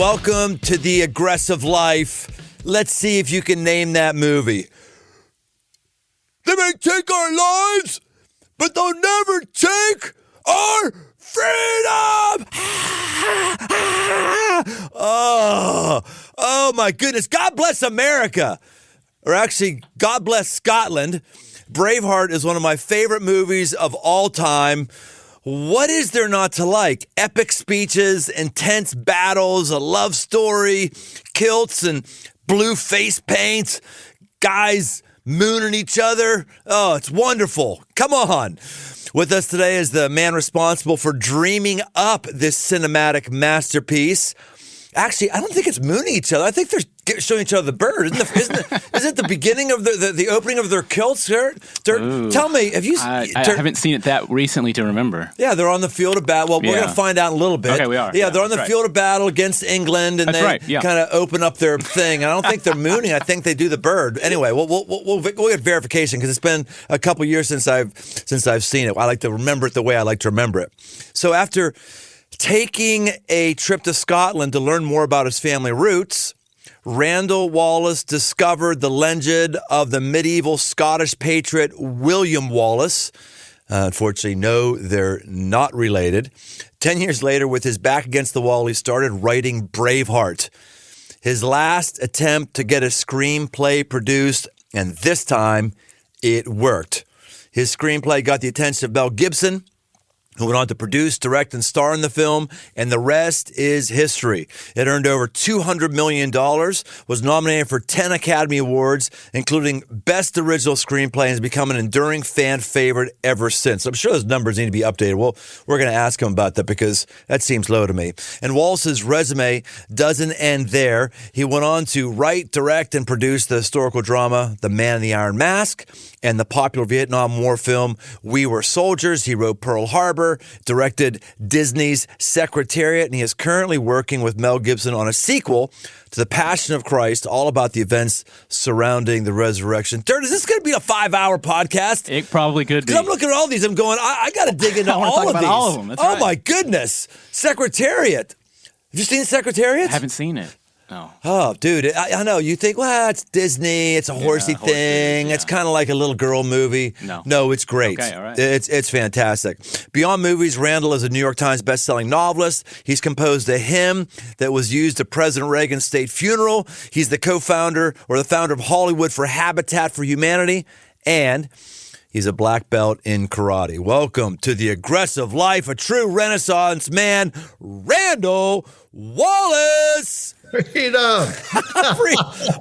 welcome to The Aggressive Life. Let's see if you can name that movie. They may take our lives, but they'll never take our freedom! Oh my goodness. God bless America. Or actually, God bless Scotland. Braveheart is one of my favorite movies of all time. What is there not to like? Epic speeches, intense battles, a love story, kilts and blue face paint, guys mooning each other. Oh, it's wonderful. Come on. With us today is the man responsible for dreaming up this cinematic masterpiece. Actually, I don't think it's mooning each other. I think they're showing each other the bird. Isn't it the beginning of the opening of their kilts? Tell me, have you... I haven't seen it that recently to remember. Yeah, they're on the field of battle. Well, we're going to find out in a little bit. Okay, we are. Yeah, they're on the field of battle against England, and they kind of open up their thing. I don't think they're mooning. I think they do the bird. Anyway, we'll get verification because it's been a couple years since I've seen it. I like to remember it the way I like to remember it. So after taking a trip to Scotland to learn more about his family roots, Randall Wallace discovered the legend of the medieval Scottish patriot William Wallace. Unfortunately, no, they're not related. 10 years later, with his back against the wall, he started writing Braveheart, his last attempt to get a screenplay produced, and this time it worked. His screenplay got the attention of Mel Gibson, who went on to produce, direct, and star in the film, and the rest is history. It earned over $200 million, was nominated for 10 Academy Awards, including Best Original Screenplay, and has become an enduring fan favorite ever since. I'm sure those numbers need to be updated. Well, we're going to ask him about that because that seems low to me. And Wallace's resume doesn't end there. He went on to write, direct, and produce the historical drama The Man in the Iron Mask and the popular Vietnam War film We Were Soldiers. He wrote Pearl Harbor, directed Disney's Secretariat, and he is currently working with Mel Gibson on a sequel to The Passion of Christ, all about the events surrounding the resurrection. Dirt, is this going to be a 5-hour podcast? It probably could be. Because I'm looking at all these, I'm going, I got to dig into all of these. All of them. That's right. My goodness. Secretariat. Have you seen Secretariat? I haven't seen it. No. Oh, dude, I know. You think, well, it's Disney. It's a horsey thing. Yeah. It's kind of like a little girl movie. No, it's great. Okay, all right. It's fantastic. Beyond movies, Randall is a New York Times bestselling novelist. He's composed a hymn that was used at President Reagan's state funeral. He's the co-founder or the founder of Hollywood for Habitat for Humanity. And he's a black belt in karate. Welcome to The Aggressive Life, a true Renaissance man, Randall Wallace. Freedom.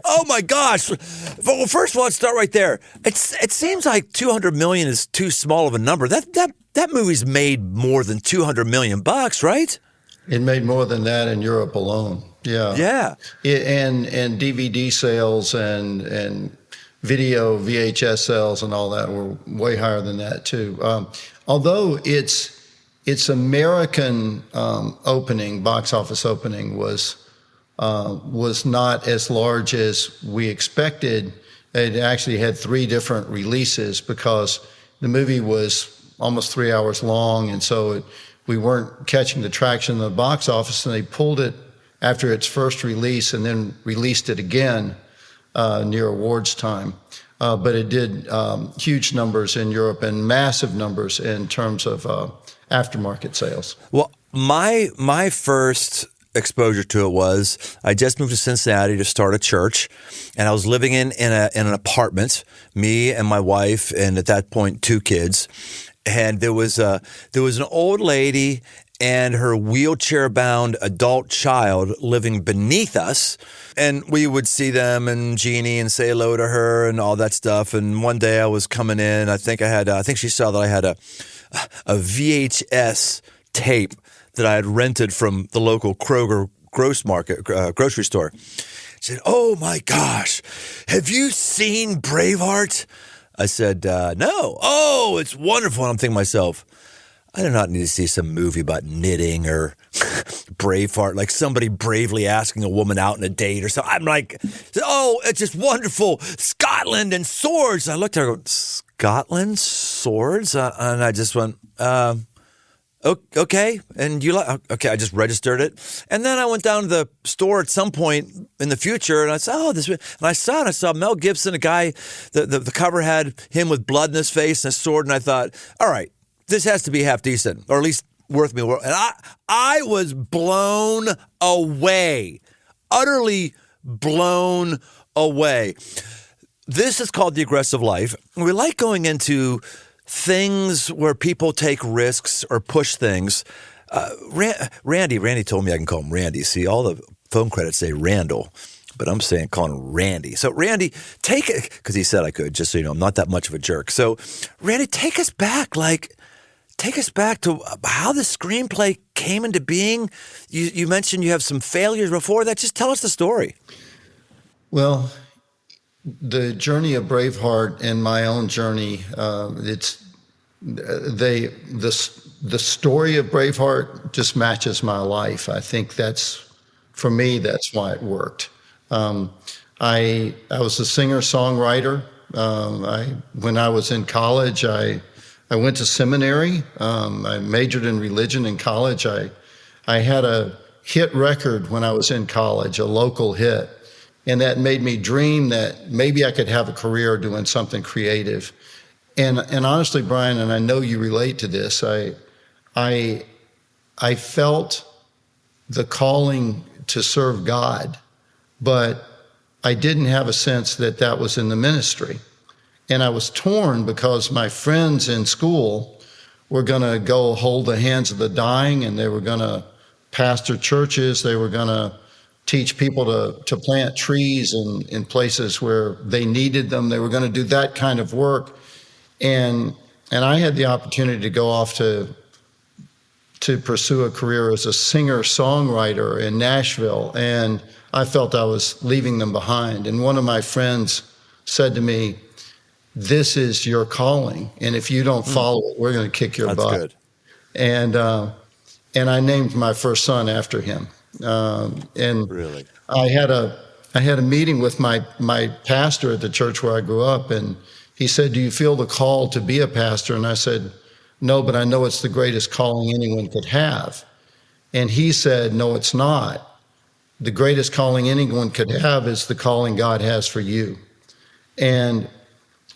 Oh my gosh. Well, first of all, let's start right there. It seems like 200 million is too small of a number. That movie's made more than 200 million bucks, right? It made more than that in Europe alone. Yeah. Yeah. And DVD sales and video VHS sales and all that were way higher than that too. Although its American opening, box office opening was not as large as we expected. It actually had 3 different releases because the movie was almost 3 hours long, and so we weren't catching the traction in the box office, and they pulled it after its first release and then released it again near awards time. But it did huge numbers in Europe and massive numbers in terms of aftermarket sales. Well, my first exposure to it was I just moved to Cincinnati to start a church, and I was living in an apartment, me and my wife, and at that point 2 kids. And there was an old lady and her wheelchair-bound adult child living beneath us. And we would see them and Jeannie and say hello to her and all that stuff. And one day I was coming in. I think she saw that I had a VHS tape that I had rented from the local Kroger grocery store. She said, "Oh my gosh, have you seen Braveheart?" I said, "No." "Oh, it's wonderful." And I'm thinking to myself, I do not need to see some movie about knitting or Braveheart, like somebody bravely asking a woman out on a date or something. I'm like, oh, it's just wonderful. Scotland and swords. I looked at her and go, Scotland, swords? And I just went, Okay, and you like? Okay, I just registered it, and then I went down to the store at some point in the future, and I said, "Oh, this," and I saw Mel Gibson, a guy. The cover had him with blood in his face and a sword, and I thought, "All right, this has to be half decent, or at least worth me." And I was blown away, utterly blown away. This is called The Aggressive Life. We like going into things where people take risks or push things. Randy told me I can call him Randy. See, all the phone credits say Randall, but I'm saying call him Randy. So Randy, take it, because he said I could, just so you know, I'm not that much of a jerk. So Randy, take us back to how the screenplay came into being. You mentioned you have some failures before that. Just tell us the story. Well, the journey of Braveheart and my own journey, the story of Braveheart just matches my life. I think for me, that's why it worked. I was a singer-songwriter. When I was in college, I went to seminary. I majored in religion in college. I had a hit record when I was in college, a local hit. And that made me dream that maybe I could have a career doing something creative. And honestly, Brian, and I know you relate to this, I felt the calling to serve God, but I didn't have a sense that was in the ministry. And I was torn because my friends in school were going to go hold the hands of the dying, and they were going to pastor churches. They were going to teach people to plant trees in places where they needed them. They were going to do that kind of work. And I had the opportunity to go off to pursue a career as a singer-songwriter in Nashville, and I felt I was leaving them behind. And one of my friends said to me, "This is your calling, and if you don't follow it, we're going to kick your butt." That's good. And I named my first son after him. And really, I had a meeting with my pastor at the church where I grew up, and he said, "Do you feel the call to be a pastor?" And I said, "No, but I know it's the greatest calling anyone could have." And he said, "No, it's not. The greatest calling anyone could have is the calling God has for you." And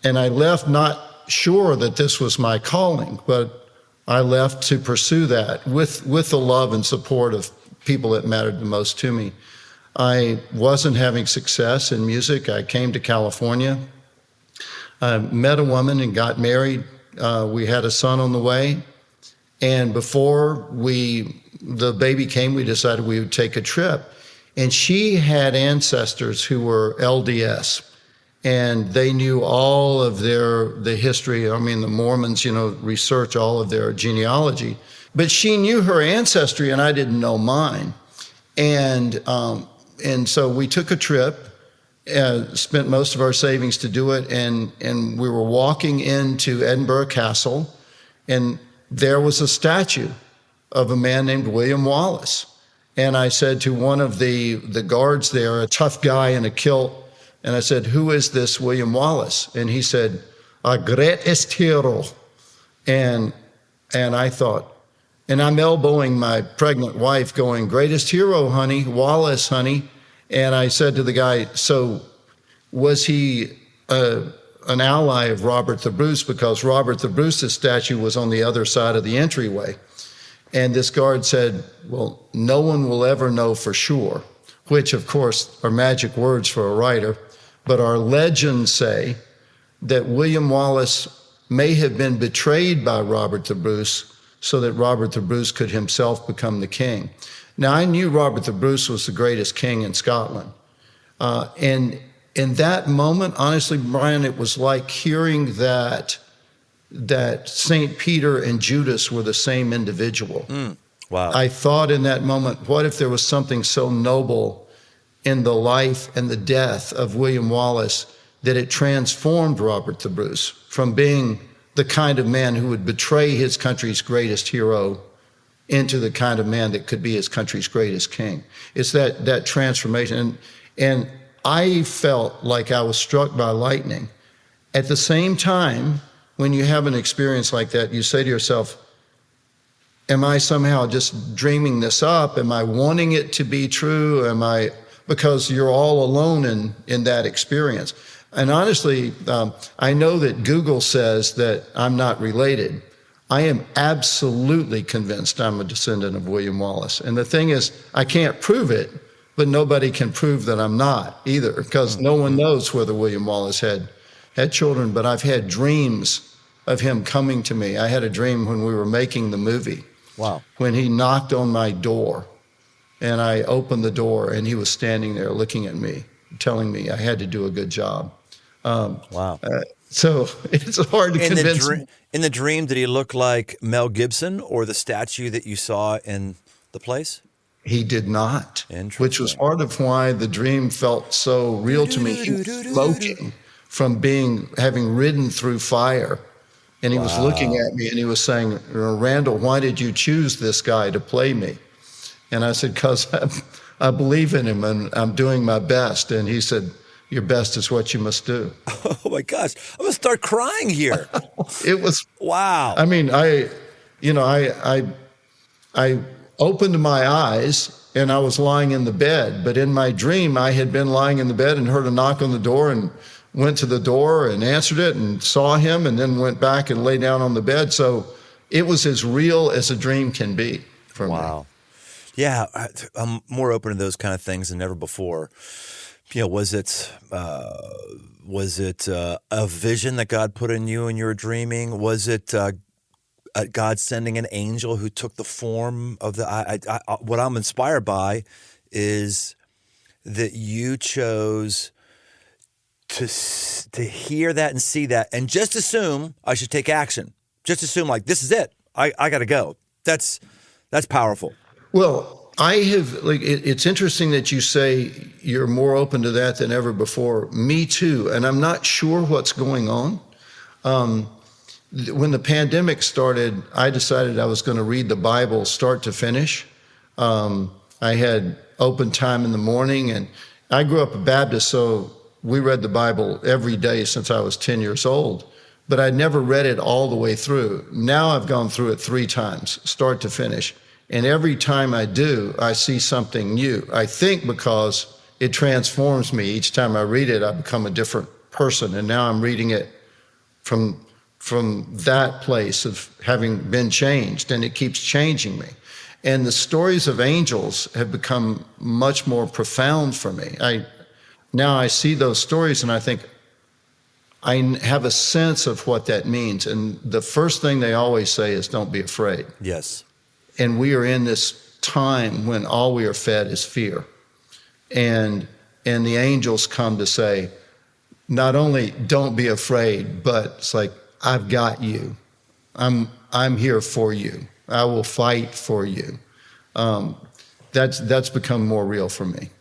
I left not sure that this was my calling, but I left to pursue that with the love and support of people that mattered the most to me. I wasn't having success in music. I came to California. I met a woman and got married. We had a son on the way. And before the baby came, we decided we would take a trip. And she had ancestors who were LDS. And they knew all of the history. I mean, the Mormons, research all of their genealogy. But she knew her ancestry, and I didn't know mine. And so we took a trip, spent most of our savings to do it, and we were walking into Edinburgh Castle, and there was a statue of a man named William Wallace. And I said to one of the guards there, a tough guy in a kilt, and I said, "Who is this William Wallace?" And he said, "A greatest hero." And I thought, and I'm elbowing my pregnant wife going, "Greatest hero, honey, Wallace, honey." And I said to the guy, "So was he an ally of Robert the Bruce?" Because Robert the Bruce's statue was on the other side of the entryway. And this guard said, "Well, no one will ever know for sure," which of course are magic words for a writer. But our legends say that William Wallace may have been betrayed by Robert the Bruce so that Robert the Bruce could himself become the king. Now, I knew Robert the Bruce was the greatest king in Scotland. And in that moment, honestly, Brian, it was like hearing that St. Peter and Judas were the same individual. Wow. I thought in that moment, what if there was something so noble in the life and the death of William Wallace that it transformed Robert the Bruce from being the kind of man who would betray his country's greatest hero into the kind of man that could be his country's greatest king. It's that transformation. And I felt like I was struck by lightning. At the same time, when you have an experience like that, you say to yourself, am I somehow just dreaming this up? Am I wanting it to be true? Because you're all alone in that experience. And honestly, I know that Google says that I'm not related. I am absolutely convinced I'm a descendant of William Wallace. And the thing is, I can't prove it, but nobody can prove that I'm not either, because no one knows whether William Wallace had children. But I've had dreams of him coming to me. I had a dream when we were making the movie. Wow. When he knocked on my door, and I opened the door, and he was standing there looking at me, telling me I had to do a good job. Wow. So it's hard to convince me. In the dream, did he look like Mel Gibson or the statue that you saw in the place? He did not, which was part of why the dream felt so real to me. He was smoking from having ridden through fire. And he was looking at me and he was saying, Randall, why did you choose this guy to play me? And I said, because I believe in him and I'm doing my best. And he said, your best is what you must do. Oh my gosh, I'm gonna start crying here. It was, wow. I mean, I opened my eyes and I was lying in the bed, but in my dream, I had been lying in the bed and heard a knock on the door and went to the door and answered it and saw him and then went back and lay down on the bed. So it was as real as a dream can be for me. Wow. Yeah, I'm more open to those kind of things than ever before. Was it a vision that God put in you and you were dreaming? Was it God sending an angel who took the form of the? What I'm inspired by is that you chose to hear that and see that, and just assume I should take action. Just assume like this is it. I got to go. That's powerful. Well, I have it's interesting that you say you're more open to that than ever before. Me too, and I'm not sure what's going on. When the pandemic started, I decided I was going to read the Bible start to finish. I had open time in the morning, and I grew up a Baptist, so we read the Bible every day since I was 10 years old, but I'd never read it all the way through. Now I've gone through it 3 times, start to finish. And every time I do, I see something new. I think because it transforms me. Each time I read it, I become a different person. And now I'm reading it from that place of having been changed, and it keeps changing me. And the stories of angels have become much more profound for me. Now I see those stories and I think I have a sense of what that means. And the first thing they always say is, don't be afraid. Yes. And we are in this time when all we are fed is fear. And the angels come to say, not only don't be afraid, but it's like, I've got you. I'm here for you. I will fight for you. That's become more real for me.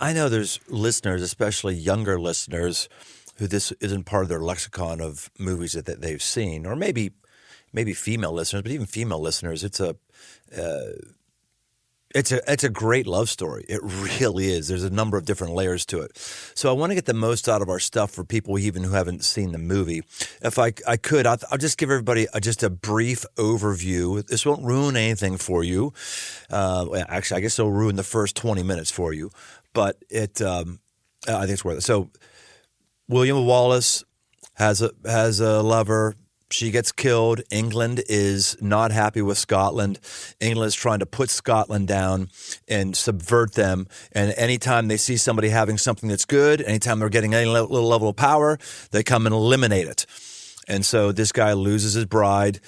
I know there's listeners, especially younger listeners, who this isn't part of their lexicon of movies that they've seen, or maybe female listeners, but even female listeners, it's a great love story. It really is. There's a number of different layers to it. So I want to get the most out of our stuff for people even who haven't seen the movie. If I could, I'll just give everybody just a brief overview. This won't ruin anything for you. Actually, I guess it'll ruin the first 20 minutes for you. But I think it's worth it. So William Wallace has a lover. She gets killed. England is not happy with Scotland. England is trying to put Scotland down and subvert them. And anytime they see somebody having something that's good, anytime they're getting any little level of power, they come and eliminate it. And so this guy loses his bride,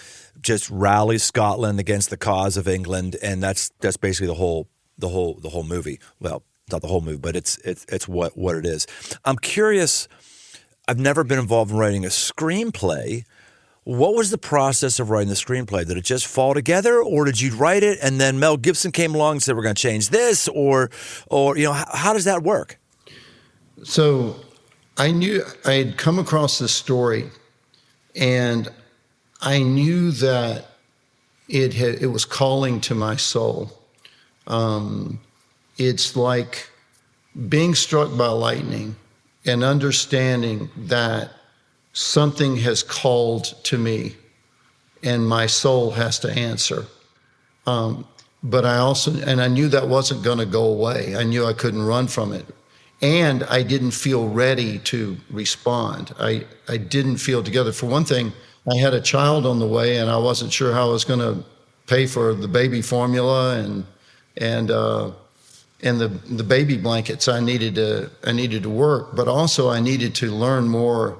just rallies Scotland against the cause of England, and that's basically the whole movie. Well, not the whole movie, but it's what it is. I'm curious. I've never been involved in writing a screenplay. What was the process of writing the screenplay? Did it just fall together, or did you write it and then Mel Gibson came along and said, we're going to change this, or how does that work? So I knew I had come across this story, and I knew that it was calling to my soul. It's like being struck by lightning and understanding that something has called to me, and my soul has to answer. But I knew that wasn't going to go away. I knew I couldn't run from it. And I didn't feel ready to respond. I didn't feel together. For one thing, I had a child on the way, and I wasn't sure how I was going to pay for the baby formula and the baby blankets. I needed to work, but also I needed to learn more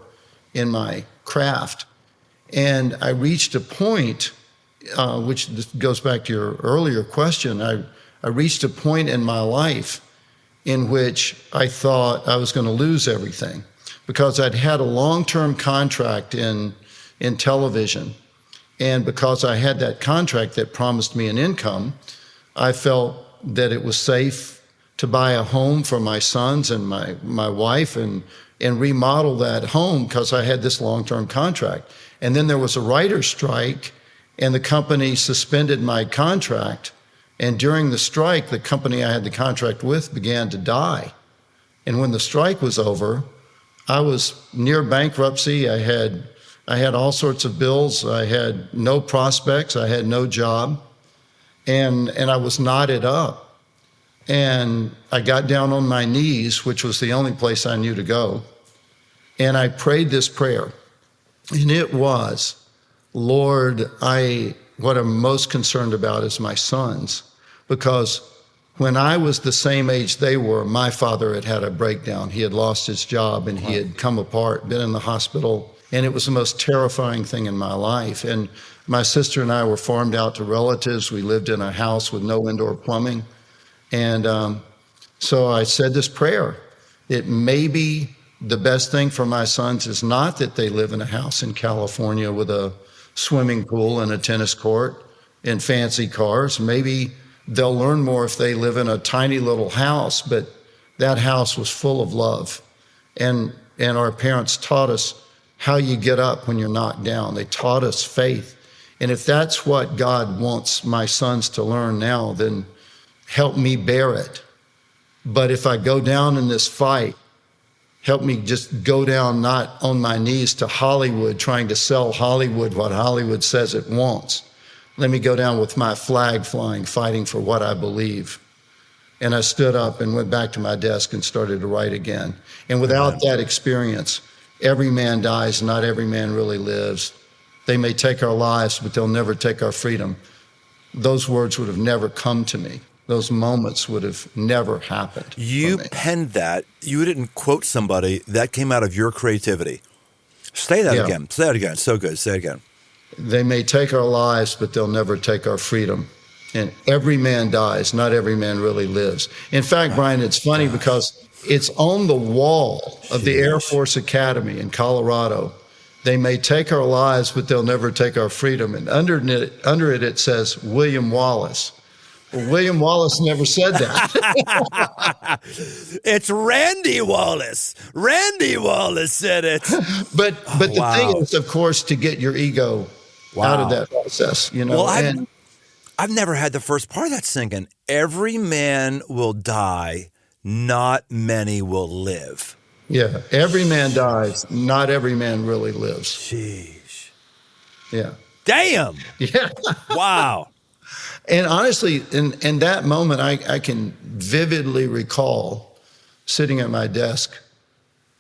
in my craft. And I reached a point, which goes back to your earlier question. I reached a point in my life in which I thought I was going to lose everything, because I'd had a long-term contract in television. And because I had that contract that promised me an income, I felt that it was safe to buy a home for my sons and my wife and remodel that home because I had this long-term contract. And then there was a writer's strike, and the company suspended my contract. And during the strike, the company I had the contract with began to die. And when the strike was over, I was near bankruptcy. I had all sorts of bills. I had no prospects. I had no job. And I was knotted up. And I got down on my knees, which was the only place I knew to go. And I prayed this prayer. And it was, Lord, what I'm most concerned about is my sons. Because when I was the same age they were, my father had a breakdown. He had lost his job, and he had come apart, been in the hospital. And it was the most terrifying thing in my life. And my sister and I were farmed out to relatives. We lived in a house with no indoor plumbing. And so I said this prayer. It may be the best thing for my sons is not that they live in a house in California with a swimming pool and a tennis court and fancy cars. Maybe they'll learn more if they live in a tiny little house, but that house was full of love. And our parents taught us how you get up when you're knocked down. They taught us faith. And if that's what God wants my sons to learn now, then help me bear it. But if I go down in this fight, help me just go down not on my knees to Hollywood, trying to sell Hollywood what Hollywood says it wants. Let me go down with my flag flying, fighting for what I believe. And I stood up and went back to my desk and started to write again. And without that experience, every man dies, not every man really lives. They may take our lives, but they'll never take our freedom. Those words would have never come to me. Those moments would have never happened. You penned that. You didn't quote somebody. That came out of your creativity. Say that again. Say that again. So good. Say it again. They may take our lives, but they'll never take our freedom. And every man dies. Not every man really lives. In fact, Brian, it's funny because it's on the wall of the Air Force Academy in Colorado. They may take our lives, but they'll never take our freedom. And under it says William Wallace. Well, William Wallace never said that. It's Randy Wallace. Randy Wallace said it. But the thing is, of course, to get your ego out of that process, you know. Well, I've never had the first part of that sinking. Every man will die, not many will live. Yeah, every man dies, not every man really lives. Sheesh. Yeah. Damn. Yeah. Wow. And honestly, in that moment, I can vividly recall sitting at my desk,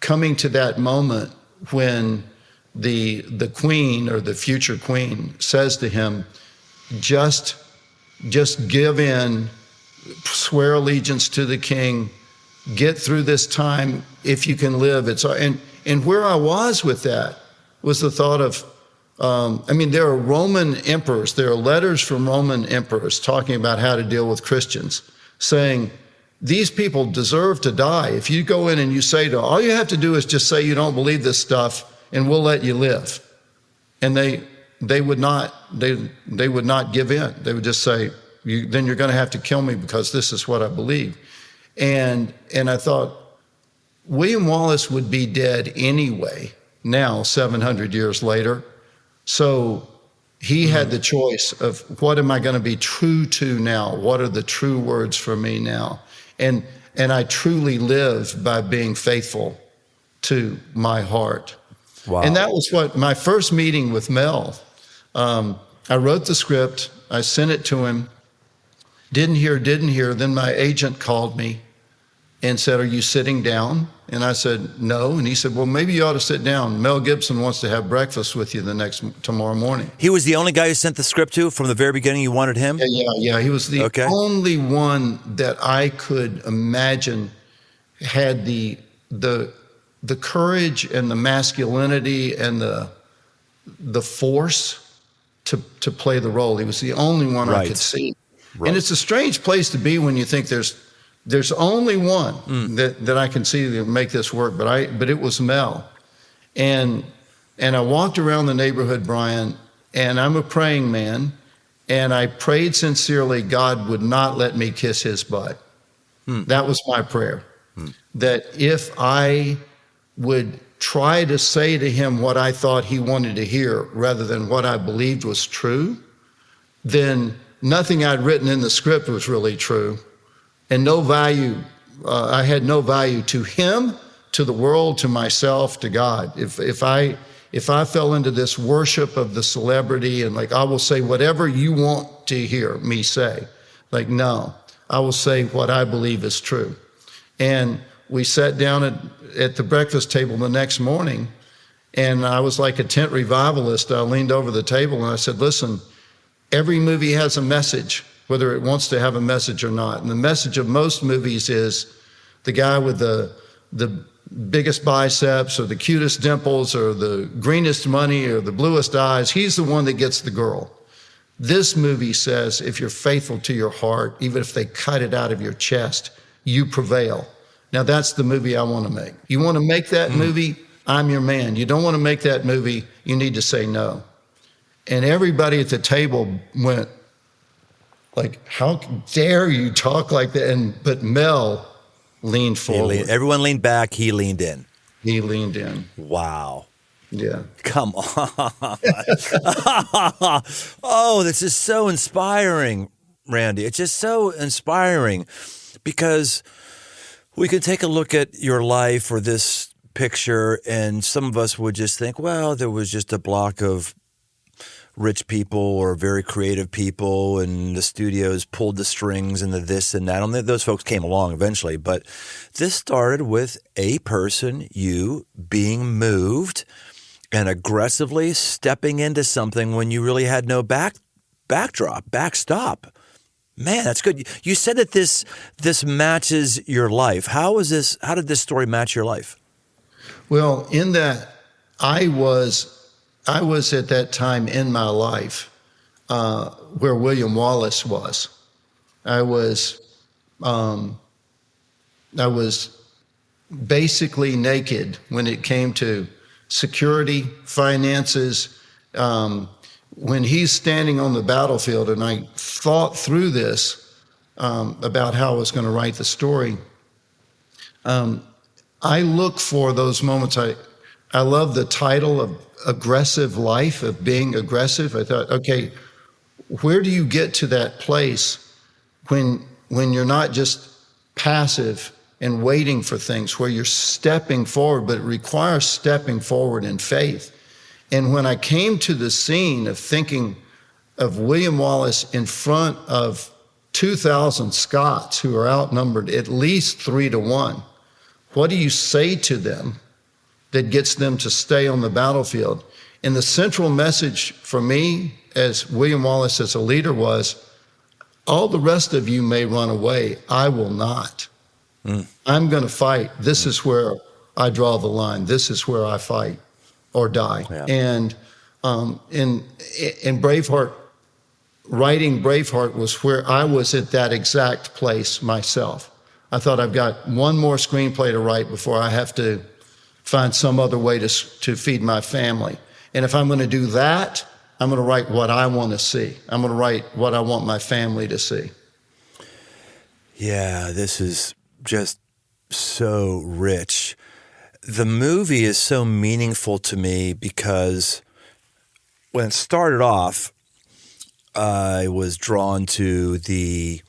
coming to that moment when the queen or the future queen says to him, just give in, swear allegiance to the king, get through this time if you can live. And where I was with that was the thought of, there are Roman emperors, there are letters from Roman emperors talking about how to deal with Christians, saying, these people deserve to die. If you go in and you say to them, all you have to do is just say you don't believe this stuff and we'll let you live. And they would not give in. They would just say, then you're going to have to kill me because this is what I believe. And I thought, William Wallace would be dead anyway now, 700 years later. So he had the choice of what am I going to be true to now? What are the true words for me now? And I truly live by being faithful to my heart. Wow. And that was what my first meeting with Mel I wrote the script. I sent it to him. Didn't hear. Then my agent called me and said, "Are you sitting down?" And I said, "No." And he said, "Well, maybe you ought to sit down. Mel Gibson wants to have breakfast with you tomorrow morning." He was the only guy you sent the script to from the very beginning. You wanted him? Yeah. He was the only one that I could imagine had the courage and the masculinity and the force to play the role. He was the only one I could see. Right. And it's a strange place to be when you think there's only one that I can see to make this work, but it was Mel. And I walked around the neighborhood, Brian, and I'm a praying man, and I prayed sincerely God would not let me kiss his butt. That was my prayer. That if I would try to say to him what I thought he wanted to hear rather than what I believed was true, then nothing I'd written in the script was really true, and no value. I had no value to him, to the world, to myself, to God. If I fell into this worship of the celebrity and I will say whatever you want to hear me say, no, I will say what I believe is true. And we sat down at the breakfast table the next morning, and I was like a tent revivalist. I leaned over the table and I said, "Listen, every movie has a message, whether it wants to have a message or not. And the message of most movies is the guy with the biggest biceps or the cutest dimples or the greenest money or the bluest eyes. He's the one that gets the girl. This movie says if you're faithful to your heart, even if they cut it out of your chest, you prevail." Now that's the movie I want to make. You want to make that movie, I'm your man. You don't want to make that movie, you need to say no. And everybody at the table went how dare you talk like that? But Mel leaned forward. Everyone leaned back. He leaned in. He leaned in. Wow. Yeah. Come on. Oh, this is so inspiring, Randy. It's just so inspiring because we can take a look at your life or this picture, and some of us would just think, well, there was just a block of rich people or very creative people, and the studios pulled the strings and the this and that. I don't think those folks came along eventually, but this started with a person, you, being moved and aggressively stepping into something when you really had no backstop. Man, that's good. You said that this matches your life. How did this story match your life? Well, in that I was at that time in my life where William Wallace was. I was basically naked when it came to security, finances. When he's standing on the battlefield, and I thought through this about how I was going to write the story, I look for those moments. I love the title of Aggressive Life, of being aggressive. I thought, okay, where do you get to that place when you're not just passive and waiting for things, where you're stepping forward, but it requires stepping forward in faith. And when I came to the scene of thinking of William Wallace in front of 2,000 Scots who are outnumbered at least 3-1, what do you say to them that gets them to stay on the battlefield? And the central message for me as William Wallace as a leader was, all the rest of you may run away, I will not. I'm going to fight. This is where I draw the line. This is where I fight or die. Yeah. And in Braveheart, writing Braveheart was where I was at that exact place myself. I thought, I've got one more screenplay to write before I have to find some other way to feed my family. And if I'm going to do that, I'm going to write what I want to see. I'm going to write what I want my family to see. Yeah, this is just so rich. The movie is so meaningful to me because when it started off, I was drawn to the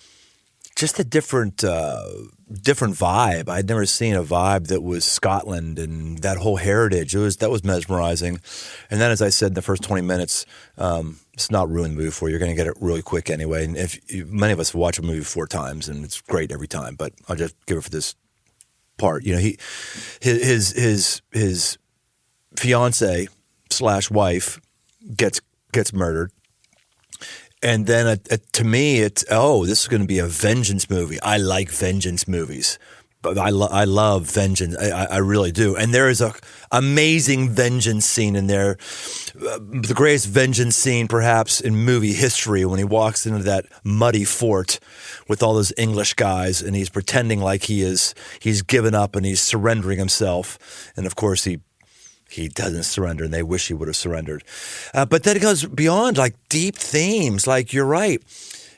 just a different vibe. I'd never seen a vibe that was Scotland and that whole heritage. That was mesmerizing. And then, as I said in the first 20 minutes, it's not ruin the movie for you. You're going to get it really quick anyway. And many of us have watched a movie 4 times, and it's great every time. But I'll just give it for this part. His fiance / wife gets murdered. And then to me, it's, this is going to be a vengeance movie. I like vengeance movies. But I love vengeance. I really do. And there is a amazing vengeance scene in there. The greatest vengeance scene perhaps in movie history, when he walks into that muddy fort with all those English guys and he's pretending like he's given up and he's surrendering himself. And of course he doesn't surrender, and they wish he would have surrendered. But then it goes beyond, like, deep themes. Like, you're right.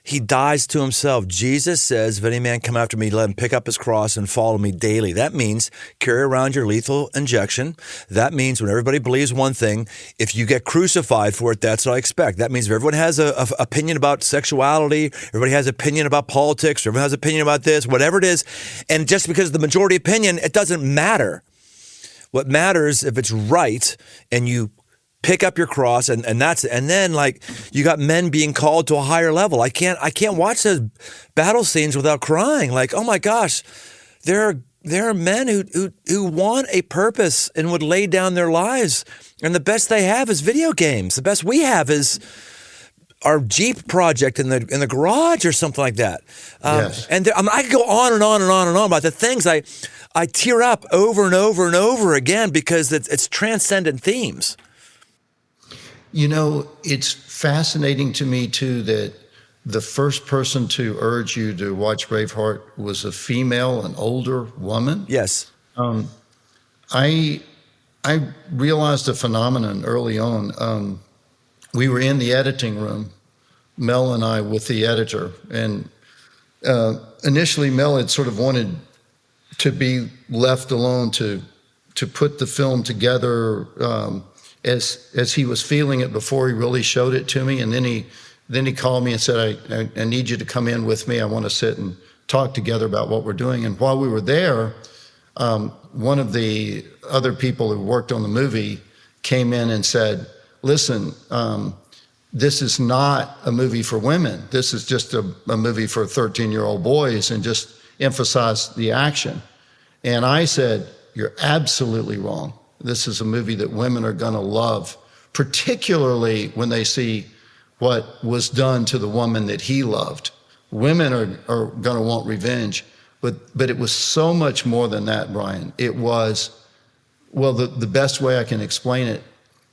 He dies to himself. Jesus says, if any man come after me, let him pick up his cross and follow me daily. That means carry around your lethal injection. That means when everybody believes one thing, if you get crucified for it, that's what I expect. That means if everyone has an opinion about sexuality, everybody has an opinion about politics, everyone has an opinion about this, whatever it is, and just because of the majority opinion, it doesn't matter. What matters if it's right and you pick up your cross and that's it. And then, like, you got men being called to a higher level. I can't watch those battle scenes without crying. Like, oh my gosh, there are men who want a purpose and would lay down their lives. And the best they have is video games. The best we have is our Jeep project in the garage or something like that. Yes. And I could go on and on and on and on about the things I tear up over and over and over again because it's transcendent themes. You know, it's fascinating to me, too, that the first person to urge you to watch Braveheart was a female, an older woman. Yes. I realized a phenomenon early on. We were in the editing room, Mel and I, with the editor. And initially, Mel had sort of wanted to be left alone to put the film together as he was feeling it before he really showed it to me. And then he called me and said, I need you to come in with me. I want to sit and talk together about what we're doing. And while we were there, one of the other people who worked on the movie came in and said, listen, this is not a movie for women. This is just a movie for 13-year-old boys, and just emphasize the action. And I said, you're absolutely wrong. This is a movie that women are going to love, particularly when they see what was done to the woman that he loved. Women are going to want revenge, but it was so much more than that, Brian. It was, well, the best way I can explain it,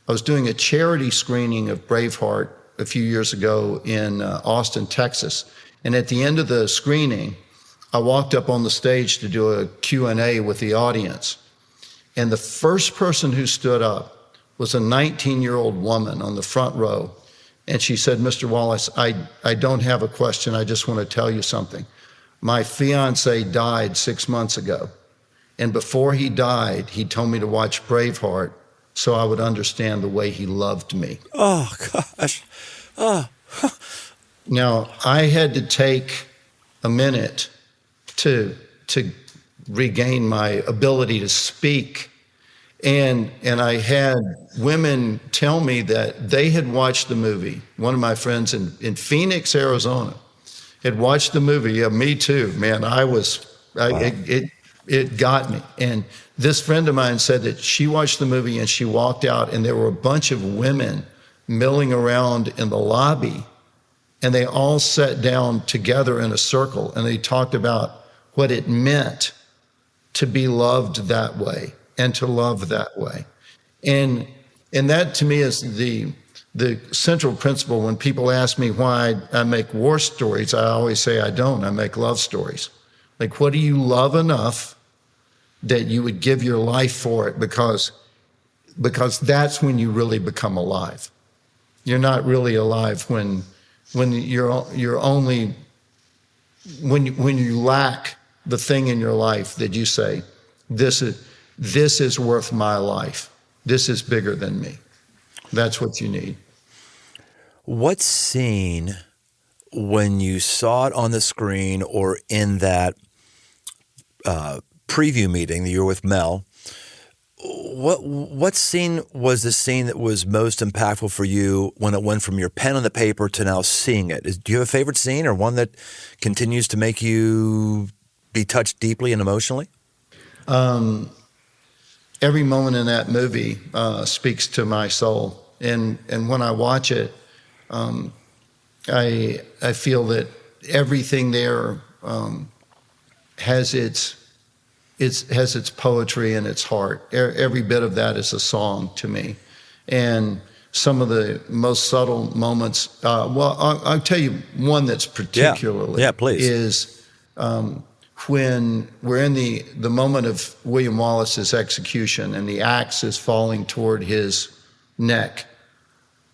I was doing a charity screening of Braveheart a few years ago in Austin, Texas. And at the end of the screening, I walked up on the stage to do a Q&A with the audience. And the first person who stood up was a 19-year-old woman on the front row. And she said, Mr. Wallace, I don't have a question. I just want to tell you something. My fiance died 6 months ago. And before he died, he told me to watch Braveheart so I would understand the way he loved me. Oh, gosh. Oh. Now, I had to take a minute to regain my ability to speak. And I had women tell me that they had watched the movie. One of my friends in Phoenix, Arizona, had watched the movie. Yeah, me too, man. Wow. It got me. And this friend of mine said that she watched the movie and she walked out and there were a bunch of women milling around in the lobby, and they all sat down together in a circle and they talked about what it meant to be loved that way and to love that way. And that to me is the central principle. When people ask me why I make war stories, I always say I don't. I make love stories. Like, what do you love enough that you would give your life for it? Because that's when you really become alive. You're not really alive when you're only when you lack the thing in your life that you say, this is worth my life. This is bigger than me. That's what you need. What scene when you saw it on the screen or in that preview meeting that you were with Mel, what scene was the scene that was most impactful for you when it went from your pen on the paper to now seeing it? Do you have a favorite scene or one that continues to make you be touched deeply and emotionally? Every moment in that movie speaks to my soul, and when I watch it, I feel that everything there has its poetry and its heart. Every bit of that is a song to me, and some of the most subtle moments. I'll tell you one that's particularly please. Is when we're in the moment of William Wallace's execution and the axe is falling toward his neck.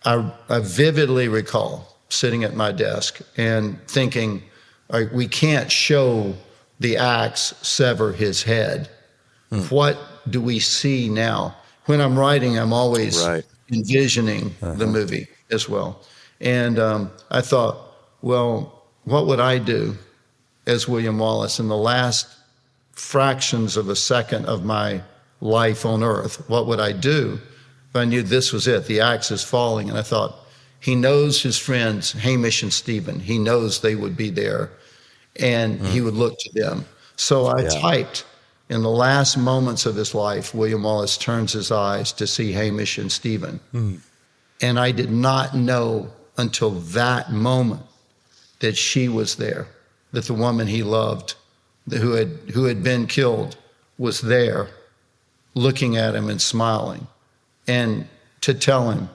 I vividly recall sitting at my desk and thinking, all right, we can't show the axe sever his head. What do we see now? When I'm writing, I'm always envisioning the movie as well. And I thought, well, what would I do as William Wallace in the last fractions of a second of my life on earth? What would I do if I knew this was it? The axe is falling. And I thought, he knows his friends, Hamish and Stephen. He knows they would be there, and he would look to them. So I typed, in the last moments of his life, William Wallace turns his eyes to see Hamish and Stephen. And I did not know until that moment that she was there, that the woman he loved, who had been killed, was there, looking at him and smiling, and to tell him,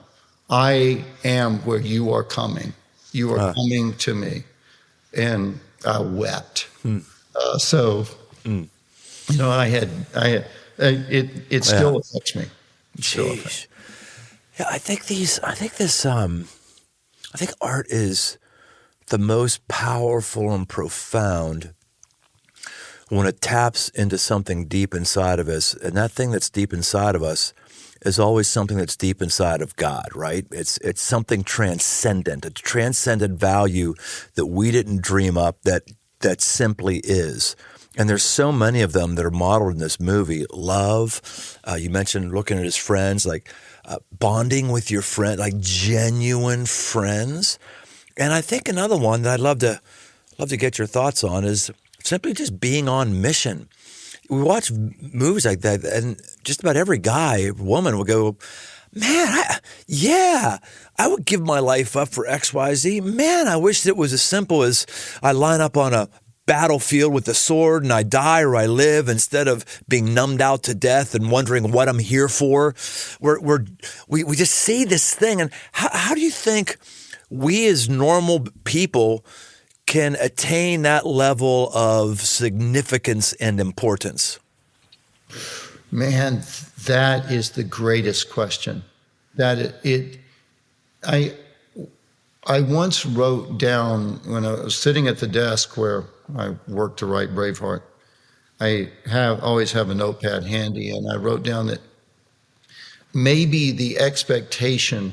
I am where you are coming. You are coming to me. And I wept. So, you know, it still affects me. Jeez. Yeah, I think art is the most powerful and profound when it taps into something deep inside of us. And that thing that's deep inside of us is always something that's deep inside of God, right? It's something transcendent, a transcendent value that we didn't dream up, that simply is. And there's so many of them that are modeled in this movie. Love, you mentioned looking at his friends, like bonding with your friend, like genuine friends. And I think another one that I'd love to get your thoughts on is simply just being on mission. We watch movies like that, and just about every guy, woman will go, man, I would give my life up for XYZ. Man, I wish it was as simple as I line up on a battlefield with a sword and I die or I live, instead of being numbed out to death and wondering what I'm here for. We just see this thing. And how do you think we as normal people can attain that level of significance and importance? Man, that is the greatest question. I once wrote down, when I was sitting at the desk where I worked to write Braveheart, I always have a notepad handy, and I wrote down that maybe the expectation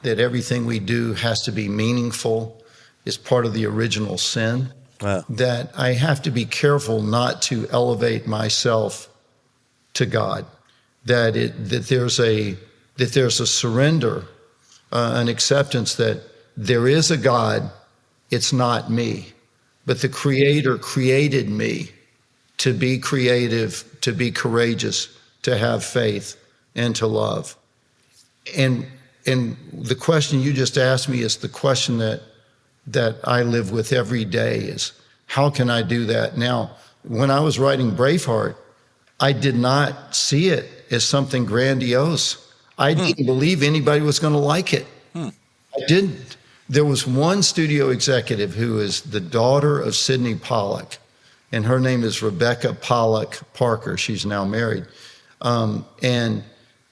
that everything we do has to be meaningful is part of the original sin. That I have to be careful not to elevate myself to God. That there's a surrender, an acceptance that there is a God. It's not me, but the Creator created me to be creative, to be courageous, to have faith, and to love. And the question you just asked me is the question that I live with every day, is how can I do that? Now, when I was writing Braveheart, I did not see it as something grandiose. I didn't believe anybody was going to like it. I didn't. There was one studio executive who is the daughter of Sidney Pollack, and her name is Rebecca Pollack Parker. She's now married. And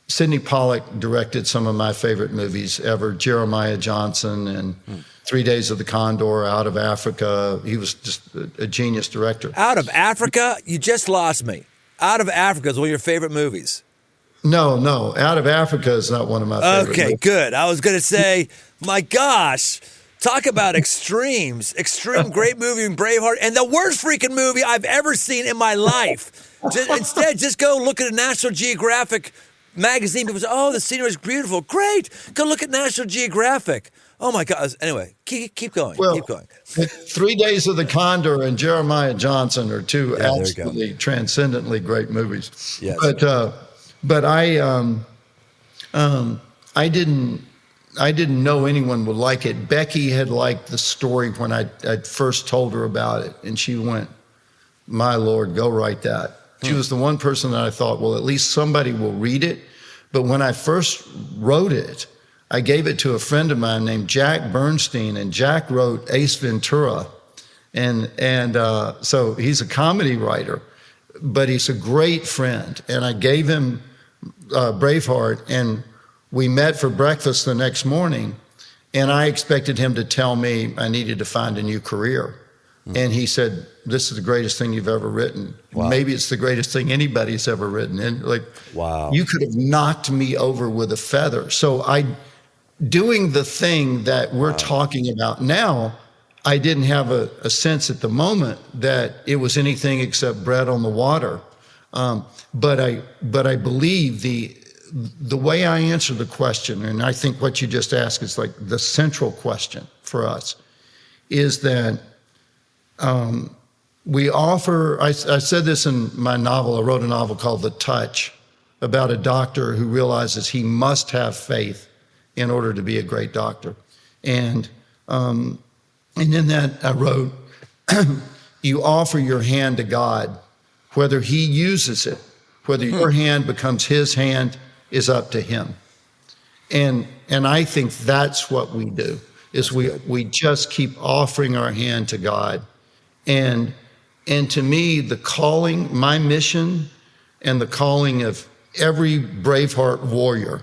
Sidney Pollack directed some of my favorite movies ever, Jeremiah Johnson and 3 Days of the Condor, Out of Africa. He was just a genius director. Out of Africa? You just lost me. Out of Africa is one of your favorite movies. No. Out of Africa is not one of my favorite movies. Okay, good. I was going to say, my gosh, Talk about extremes. Extreme, great movie, Braveheart, and the worst freaking movie I've ever seen in my life. Instead, just go look at a National Geographic magazine. People say, oh, the scenery is beautiful. Great. Go look at National Geographic. Oh, my God. Anyway, keep going. Well, keep going. 3 Days of the Condor and Jeremiah Johnson are two absolutely transcendently great movies. Yes. But I didn't know anyone would like it. Becky had liked the story when I first told her about it, and she went, my Lord, go write that. She was the one person that I thought, well, at least somebody will read it. But when I first wrote it, I gave it to a friend of mine named Jack Bernstein, and Jack wrote Ace Ventura. And so he's a comedy writer, but he's a great friend. And I gave him Braveheart, and we met for breakfast the next morning, and I expected him to tell me I needed to find a new career. And he said, this is the greatest thing you've ever written. Wow. Maybe it's the greatest thing anybody's ever written. And wow, you could have knocked me over with a feather. So doing the thing that we're talking about now, I didn't have a sense at the moment that it was anything except bread on the water. But I believe the way I answer the question, and I think what you just asked is like the central question for us, is that we offer, I said this in my novel, I wrote a novel called The Touch, about a doctor who realizes he must have faith in order to be a great doctor. And in that I wrote, you offer your hand to God, whether he uses it, whether your hand becomes his hand is up to him. And I think that's what we do, is we just keep offering our hand to God. And to me, the calling, my mission and the calling of every Braveheart warrior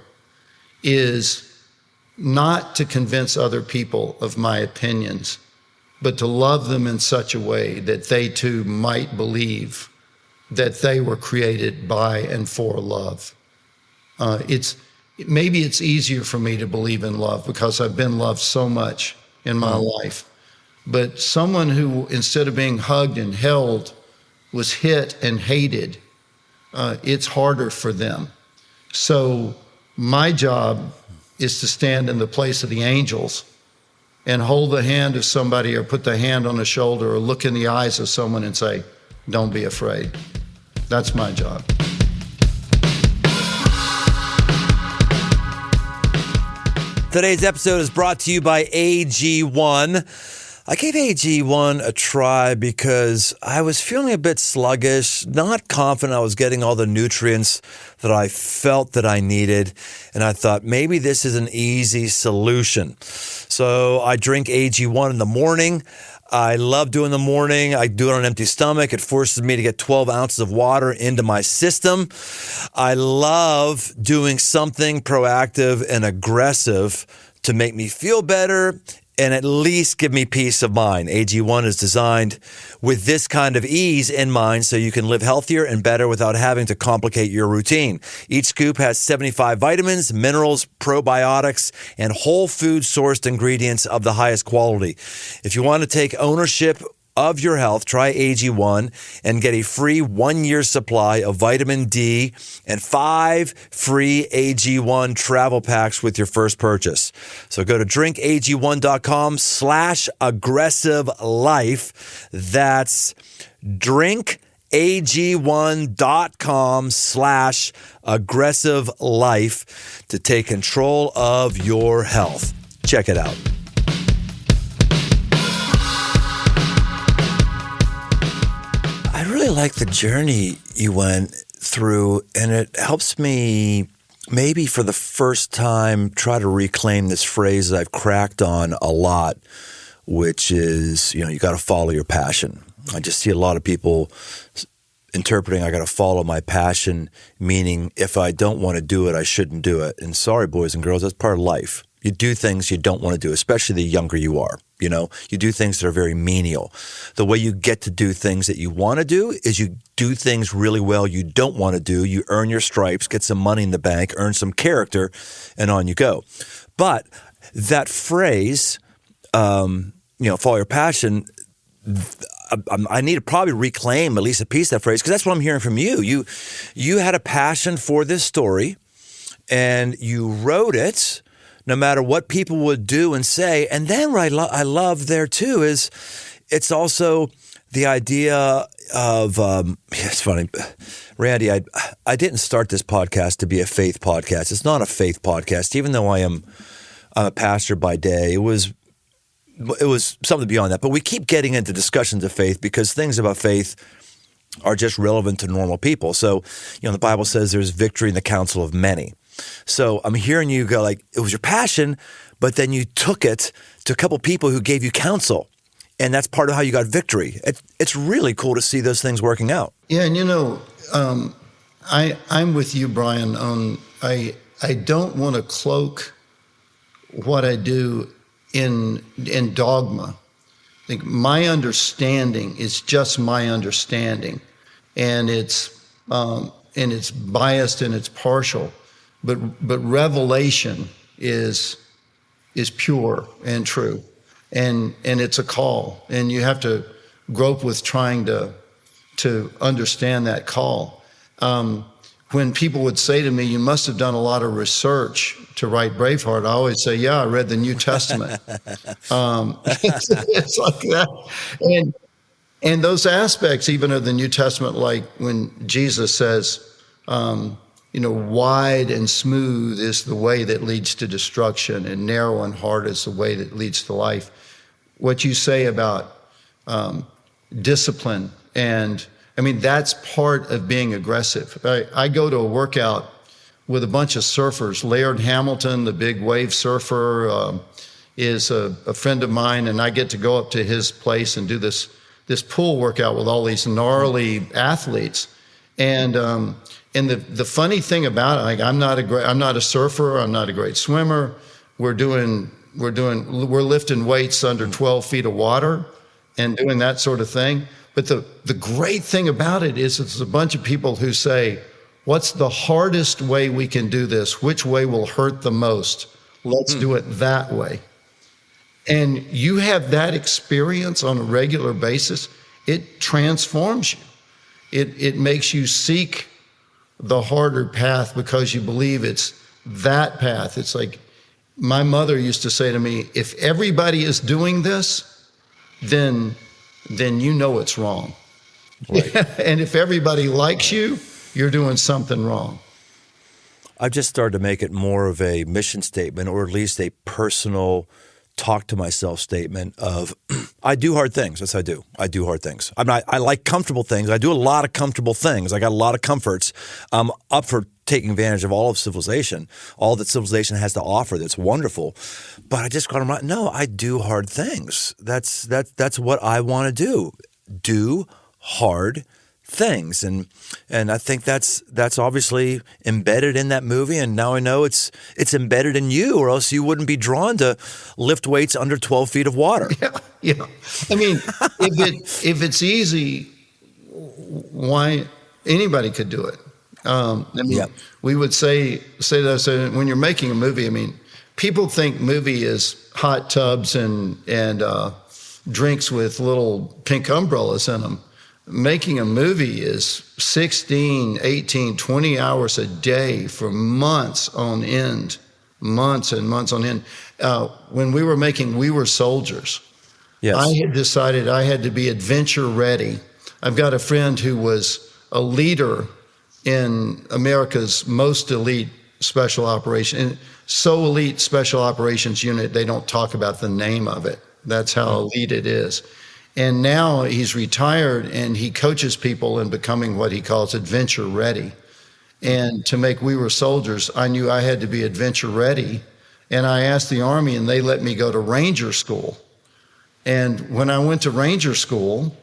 is not to convince other people of my opinions, but to love them in such a way that they too might believe that they were created by and for love. Maybe it's easier for me to believe in love because I've been loved so much in my life. But someone who, instead of being hugged and held, was hit and hated, it's harder for them. So my job is to stand in the place of the angels and hold the hand of somebody or put the hand on the shoulder or look in the eyes of someone and say, don't be afraid. That's my job. Today's episode is brought to you by AG1. I gave AG1 a try because I was feeling a bit sluggish, not confident I was getting all the nutrients that I felt that I needed. And I thought maybe this is an easy solution. So I drink AG1 in the morning. I love doing the morning. I do it on an empty stomach. It forces me to get 12 ounces of water into my system. I love doing something proactive and aggressive to make me feel better and at least give me peace of mind. AG1 is designed with this kind of ease in mind so you can live healthier and better without having to complicate your routine. Each scoop has 75 vitamins, minerals, probiotics, and whole food sourced ingredients of the highest quality. If you want to take ownership of your health, try AG1 and get a free 1-year supply of vitamin D and 5 free AG1 travel packs with your first purchase. So go to drinkag1.com/aggressive-life. That's drinkag1.com/aggressive-life to take control of your health. Check it out. I really like the journey you went through, and it helps me maybe for the first time try to reclaim this phrase that I've cracked on a lot, which is, you got to follow your passion. I just see a lot of people interpreting I got to follow my passion, meaning if I don't want to do it, I shouldn't do it. And sorry, boys and girls, that's part of life. You do things you don't want to do, especially the younger you are. You do things that are very menial. The way you get to do things that you want to do is you do things really well you don't want to do. You earn your stripes, get some money in the bank, earn some character, and on you go. But that phrase, follow your passion. I need to probably reclaim at least a piece of that phrase, because that's what I'm hearing from you. You had a passion for this story, and you wrote it no matter what people would do and say. And then what I love there too is it's also the idea of it's funny, Randy. I didn't start this podcast to be a faith podcast. It's not a faith podcast, even though I'm a pastor by day. It was something beyond that. But we keep getting into discussions of faith because things about faith are just relevant to normal people. So, the Bible says there's victory in the counsel of many. So I'm hearing you go like, it was your passion, but then you took it to a couple people who gave you counsel. And that's part of how you got victory. It's really cool to see those things working out. Yeah, and I'm with you, Brian, on I don't want to cloak what I do in dogma. I think my understanding is just my understanding, and it's biased and it's partial, but revelation is pure and true, and it's a call, and you have to grope with trying to understand that call. When people would say to me, "You must have done a lot of research to write Braveheart," I always say, "Yeah, I read the New Testament." It's like that, and those aspects even of the New Testament, like when Jesus says, "Wide and smooth is the way that leads to destruction, and narrow and hard is the way that leads to life." What you say about discipline, and that's part of being aggressive. I go to a workout with a bunch of surfers. Laird Hamilton, the big wave surfer, is a friend of mine, and I get to go up to his place and do this pool workout with all these gnarly athletes. And the funny thing about it, like I'm not a surfer, I'm not a great swimmer. We're lifting weights under 12 feet of water and doing that sort of thing. But the great thing about it is it's a bunch of people who say, "What's the hardest way we can do this? Which way will hurt the most? Let's do it that way." And you have that experience on a regular basis. It transforms you. It makes you seek the harder path because you believe it's that path. It's like my mother used to say to me, "If everybody is doing this, then it's wrong." Right. And if everybody likes you, you're doing something wrong. I've just started to make it more of a mission statement, or at least a personal talk to myself statement of, I do hard things. Yes, I do. I do hard things. I like comfortable things. I do a lot of comfortable things. I got a lot of comforts. I'm up for taking advantage of all of civilization, all that civilization has to offer. That's wonderful. But I just got to remind, no, I do hard things. That's what I want to do. Do hard things. And I think that's obviously embedded in that movie. And now I know it's embedded in you, or else you wouldn't be drawn to lift weights under 12 feet of water. Yeah. If it's easy, why anybody could do it. We would say that when you're making a movie, people think movie is hot tubs and drinks with little pink umbrellas in them. Making a movie is 16, 18, 20 hours a day for months on end, months and months on end. When we were making We Were Soldiers, yes. I had decided I had to be adventure ready. I've got a friend who was a leader in America's most elite special operation, so elite special operations unit, they don't talk about the name of it. That's how elite it is. And now he's retired, and he coaches people in becoming what he calls adventure ready. And to make We Were Soldiers, I knew I had to be adventure ready. And I asked the Army, and they let me go to Ranger School. And when I went to Ranger School,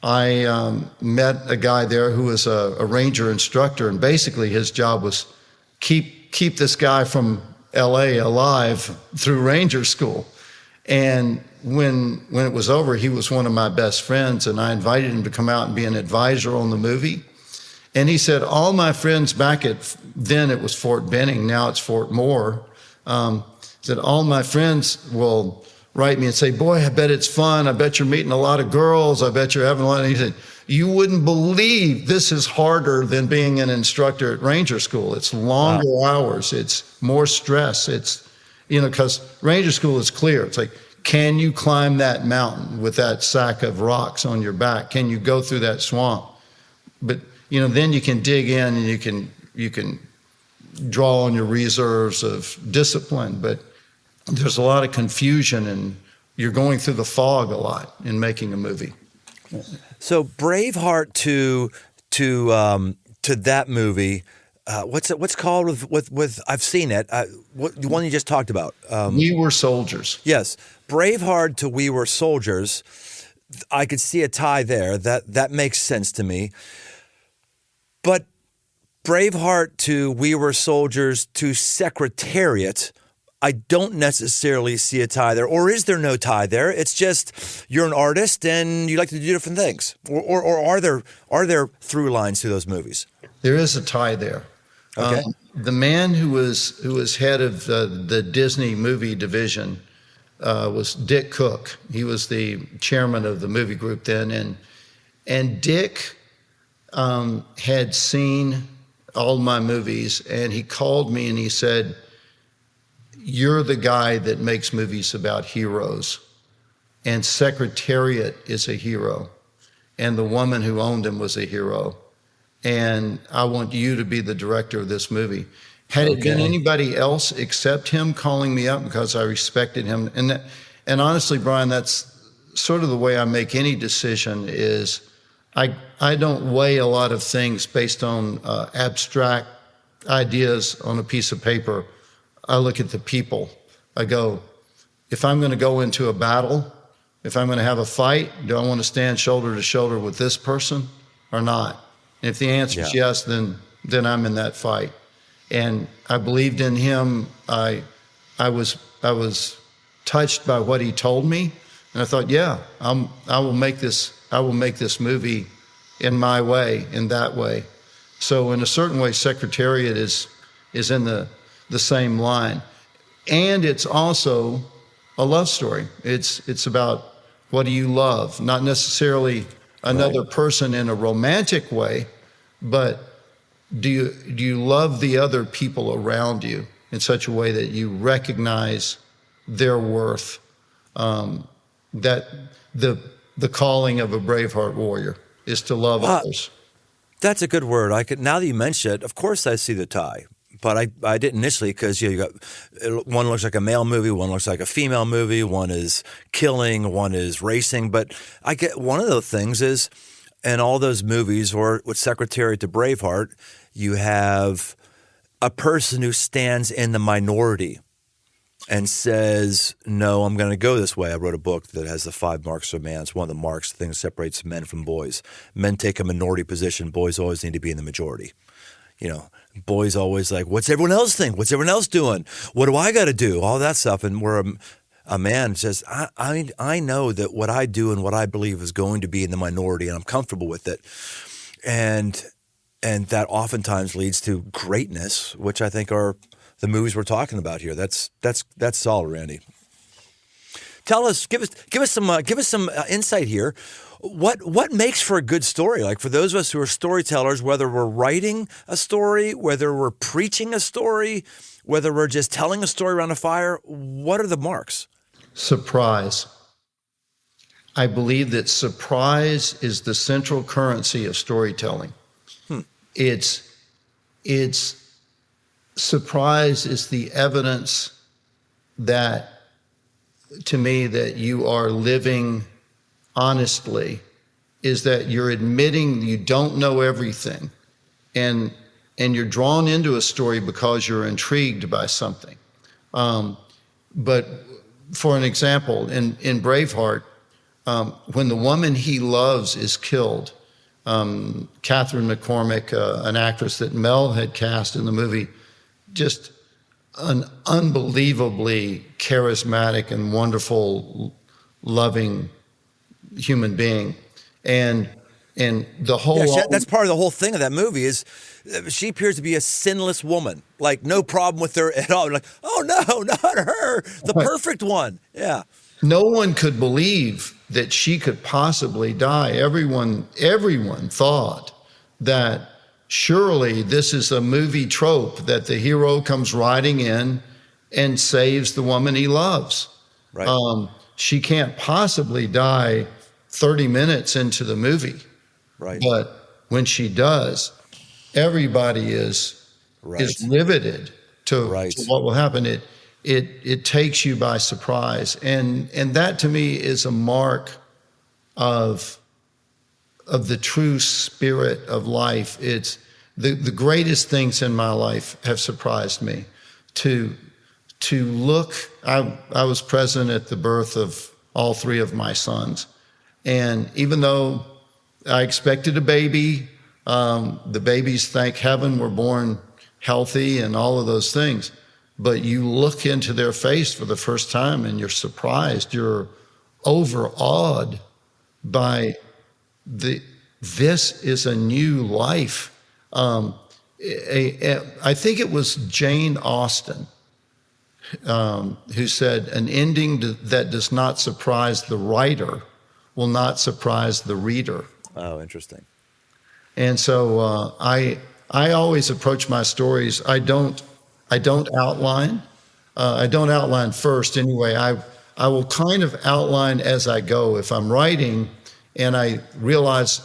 I met a guy there who was a Ranger instructor, and basically his job was keep this guy from LA alive through Ranger School. And when it was over, he was one of my best friends, and I invited him to come out and be an advisor on the movie. And he said, all my friends back then it was Fort Benning, now it's Fort Moore, said all my friends will write me and say, boy, I bet it's fun. I bet you're meeting a lot of girls. I bet you're having a lot. And he said, you wouldn't believe this is harder than being an instructor at Ranger School. It's longer hours. It's more stress. It's, because Ranger School is clear. It's like, can you climb that mountain with that sack of rocks on your back? Can you go through that swamp? But, then you can dig in and you can draw on your reserves of discipline. But there's a lot of confusion, and you're going through the fog a lot in making a movie. So Braveheart to that movie, what's called with I've seen it. The one you just talked about. We Were Soldiers. Yes, Braveheart to We Were Soldiers. I could see a tie there. That makes sense to me. But Braveheart to We Were Soldiers to Secretariat, I don't necessarily see a tie there. Or is there no tie there? It's just you're an artist and you like to do different things. Or are there through lines to those movies? There is a tie there. Okay. The man who was head of the Disney movie division was Dick Cook. He was the chairman of the movie group then, and Dick had seen all my movies, and he called me and he said, "You're the guy that makes movies about heroes, and Secretariat is a hero, and the woman who owned him was a hero, and I want you to be the director of this movie." Had it been anybody else except him calling me up, because I respected him, and honestly, Brian, that's sort of the way I make any decision. Is I don't weigh a lot of things based on abstract ideas on a piece of paper. I look at the people. I go, if I'm going to go into a battle, if I'm going to have a fight, do I want to stand shoulder to shoulder with this person or not? And if the answer is yes, then I'm in that fight. And I believed in him. I was touched by what he told me, and I thought, I will make this movie in my way, in that way. So in a certain way, Secretariat is in the same line. And it's also a love story. It's about, what do you love? Not necessarily another person in a romantic way, but do you love the other people around you in such a way that you recognize their worth? That the calling of a Braveheart warrior is to love others. That's a good word. Now that you mention it, of course I see the tie. But I didn't initially, because you got one looks like a male movie, one looks like a female movie, one is killing, one is racing. But I get one of the things is, in all those movies, or with Secretariat to Braveheart, you have a person who stands in the minority and says, no, I'm going to go this way. I wrote a book that has the 5 marks of a man. It's one of the marks, the thing that separates men from boys. Men take a minority position. Boys always need to be in the majority. Boys always like, what's everyone else think? What's everyone else doing? What do I got to do? All that stuff. And where a man says, I know that what I do and what I believe is going to be in the minority, and I'm comfortable with it. And that oftentimes leads to greatness, which I think are the movies we're talking about here. That's solid, Randy. Tell us, give us some insight here. What makes for a good story? Like, for those of us who are storytellers, whether we're writing a story, whether we're preaching a story, whether we're just telling a story around a fire, what are the marks? Surprise. I believe that surprise is the central currency of storytelling. It's surprise is the evidence that, to me, that you are living honestly, is that you're admitting you don't know everything, and you're drawn into a story because you're intrigued by something. But for an example, in Braveheart, when the woman he loves is killed, Catherine McCormick, an actress that Mel had cast in the movie, just an unbelievably charismatic and wonderful, loving human being, and the whole that's part of the whole thing of that movie is she appears to be a sinless woman, like no problem with her at all. Like, oh no, not her, the perfect one. Yeah. no one could believe that she could possibly die. Everyone thought that surely this is a movie trope that the hero comes riding in and saves the woman he loves. Right. She can't possibly die 30 minutes into the movie. Right. But when she does, everybody is riveted to what will happen. It takes you by surprise, and that to me is a mark of the true spirit of life. It's the greatest things in my life have surprised me. To look, I was present at the birth of all three of my sons, and even though I expected a baby, the babies, thank heaven, were born healthy and all of those things. But you look into their face for the first time and you're surprised, you're overawed by this is a new life. I think it was Jane Austen who said, an ending that does not surprise the writer will not surprise the reader. Oh, interesting. And so I always approach my stories. I don't outline. I don't outline first anyway. I will kind of outline as I go. If I'm writing and I realize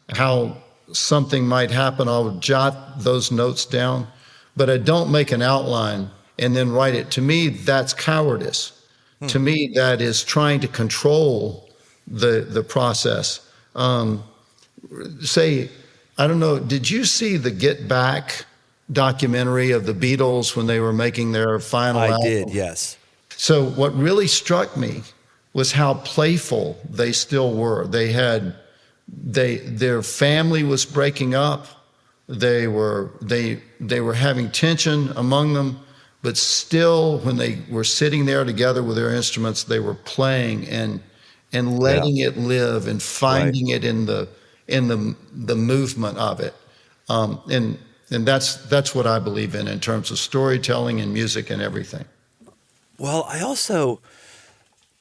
how something might happen, I'll jot those notes down. But I don't make an outline and then write it. To me, that's cowardice. To me, that is trying to control the process. Say, I don't know, did you see the Get Back documentary of the Beatles when they were making their final album? I did, yes. So what really struck me was how playful they still were. Their family was breaking up. They were having tension among them, but still when they were sitting there together with their instruments, they were playing and letting it live and finding it in the movement of it. And that's what I believe in terms of storytelling and music and everything. Well, I also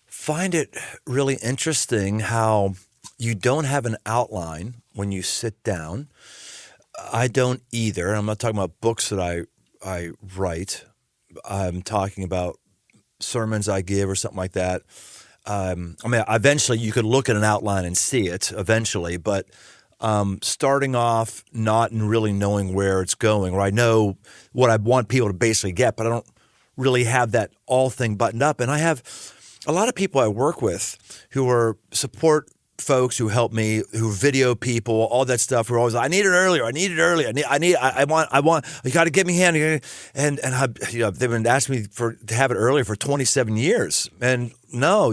find it really interesting how you don't have an outline when you sit down. I don't either. I'm not talking about books that I write. I'm talking about sermons I give or something like that. I mean, eventually you could look at an outline and see it eventually, but starting off not really knowing where it's going, or I know what I want people to basically get, but I don't really have that all thing buttoned up. And I have a lot of people I work with who are support folks who help me, who video people, all that stuff. Who are always, I need it earlier. I want. You got to get me here. And they've been asking me to have it earlier for 27 years. And no,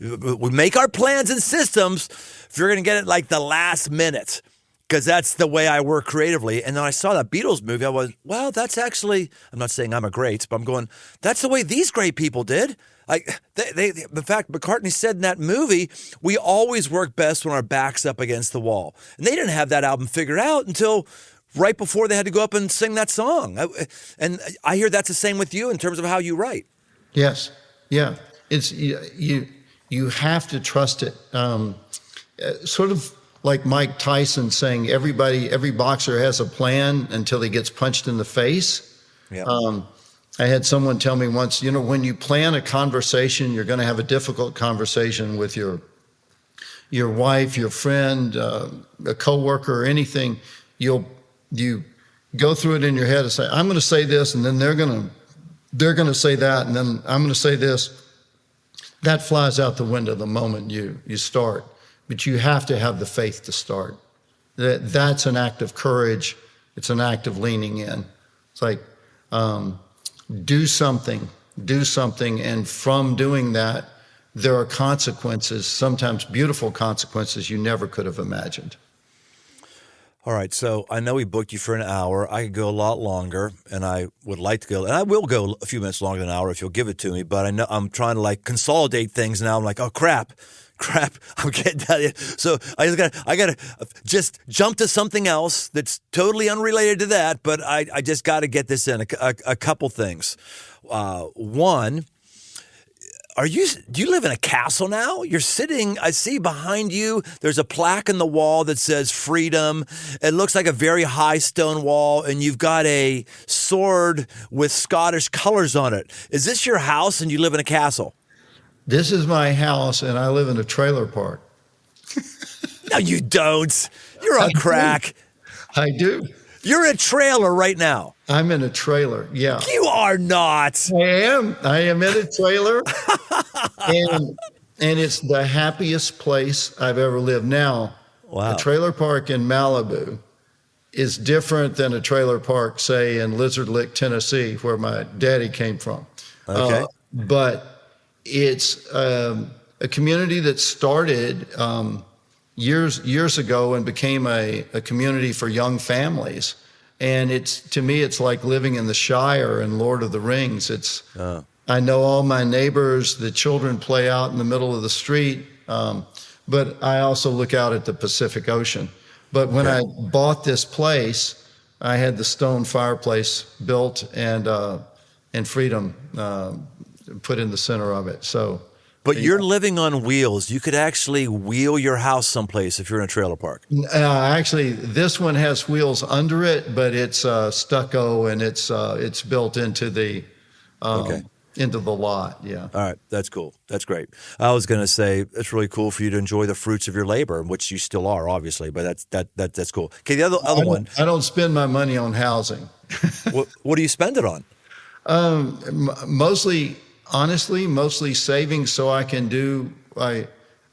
we make our plans and systems if you're going to get it like the last minute, because that's the way I work creatively. And then I saw that Beatles movie. I was, well, that's actually, I'm not saying I'm a great, but I'm going, that's the way these great people did. In fact, McCartney said in that movie, we always work best when our back's up against the wall. And they didn't have that album figured out until right before they had to go up and sing that song. And I hear that's the same with you in terms of how you write. Yes. Yeah. It's you have to trust it. Sort of like Mike Tyson saying every boxer has a plan until he gets punched in the face. Yeah. I had someone tell me once, when you plan a conversation, you're going to have a difficult conversation with your wife, your friend, a coworker, or anything. You go through it in your head and say, I'm going to say this, and then they're going to say that, and then I'm going to say this. That flies out the window the moment you start. But you have to have the faith to start. That's an act of courage. It's an act of leaning in. It's like, do something, and from doing that, there are consequences, sometimes beautiful consequences you never could have imagined. All right, so I know we booked you for an hour. I could go a lot longer, and I would like to go, and I will go a few minutes longer than an hour if you'll give it to me, but I know I'm trying to consolidate things now. I'm like, oh, crap, I'm getting down. So I gotta just jump to something else that's totally unrelated to that, but I just got to get this in. A couple things. One, do you live in a castle now? You're sitting, I see behind you, there's a plaque in the wall that says freedom. It looks like a very high stone wall, and you've got a sword with Scottish colors on it. Is this your house and you live in a castle? This is my house, and I live in a trailer park. No, you don't. You're on crack. I do. You're in a trailer right now. I'm in a trailer, yeah. You are not. I am in a trailer, and it's the happiest place I've ever lived. Now, wow. A trailer park in Malibu is different than a trailer park, say, in Lizard Lick, Tennessee, where my daddy came from. Okay. But it's a community that started years ago and became a community for young families. And to me, it's like living in the Shire and Lord of the Rings. I know all my neighbors, the children play out in the middle of the street, but I also look out at the Pacific Ocean. But when I bought this place, I had the stone fireplace built and freedom put in the center of it. So. But you're living on wheels. You could actually wheel your house someplace if you're in a trailer park. Actually, this one has wheels under it, but it's stucco and it's built into the into the lot. Yeah. All right, that's cool. That's great. I was going to say it's really cool for you to enjoy the fruits of your labor, which you still are, obviously. But that's cool. Okay, the other one. I don't spend my money on housing. What do you spend it on? Mostly savings so I can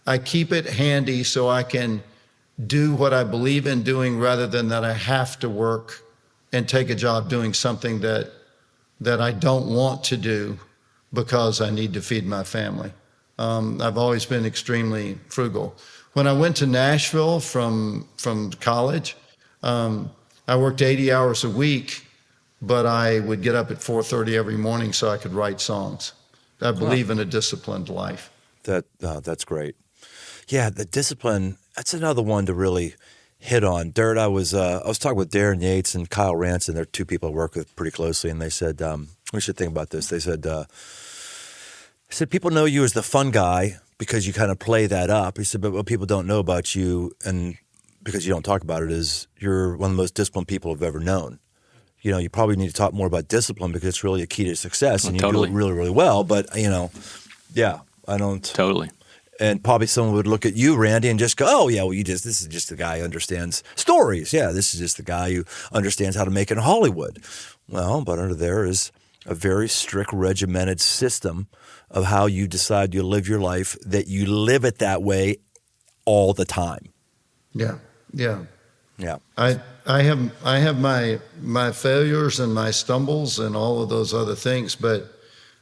I keep it handy so I can do what I believe in doing rather than that I have to work and take a job doing something that I don't want to do because I need to feed my family. I've always been extremely frugal. When I went to Nashville from college, I worked 80 hours a week, but I would get up at 4:30 every morning so I could write songs. I believe in a disciplined life. That's great. Yeah, the discipline, that's another one to really hit on. Dirt, I was talking with Darren Yates and Kyle Ranson. They're two people I work with pretty closely, and they said, we should think about this. They said, people know you as the fun guy because you kind of play that up. He said, but what people don't know about you, and because you don't talk about it, is you're one of the most disciplined people I've ever known. You know, you probably need to talk more about discipline because it's really a key to success, and you do it really, really well. But, I don't. Totally. And probably someone would look at you, Randy, and just go, oh, yeah, well, this is just the guy who understands stories. Yeah, this is just the guy who understands how to make it in Hollywood. Well, but under there is a very strict, regimented system of how you decide you live your life, that you live it that way all the time. Yeah. Yeah. I have my failures and my stumbles and all of those other things, but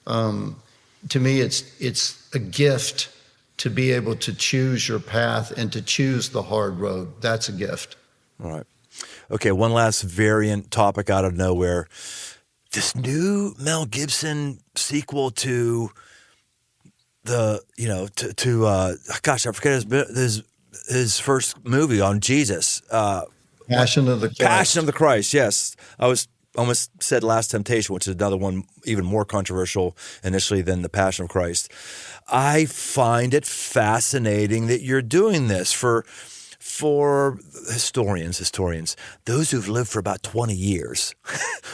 to me it's a gift to be able to choose your path and to choose the hard road. That's a gift. All right. Okay, one last variant topic out of nowhere. This new Mel Gibson sequel to the, gosh, I forget his first movie on Jesus. Passion of the Christ. Passion of the Christ, yes. I was almost said Last Temptation, which is another one even more controversial initially than the Passion of Christ. I find it fascinating that you're doing this for historians, those who've lived for about 20 years.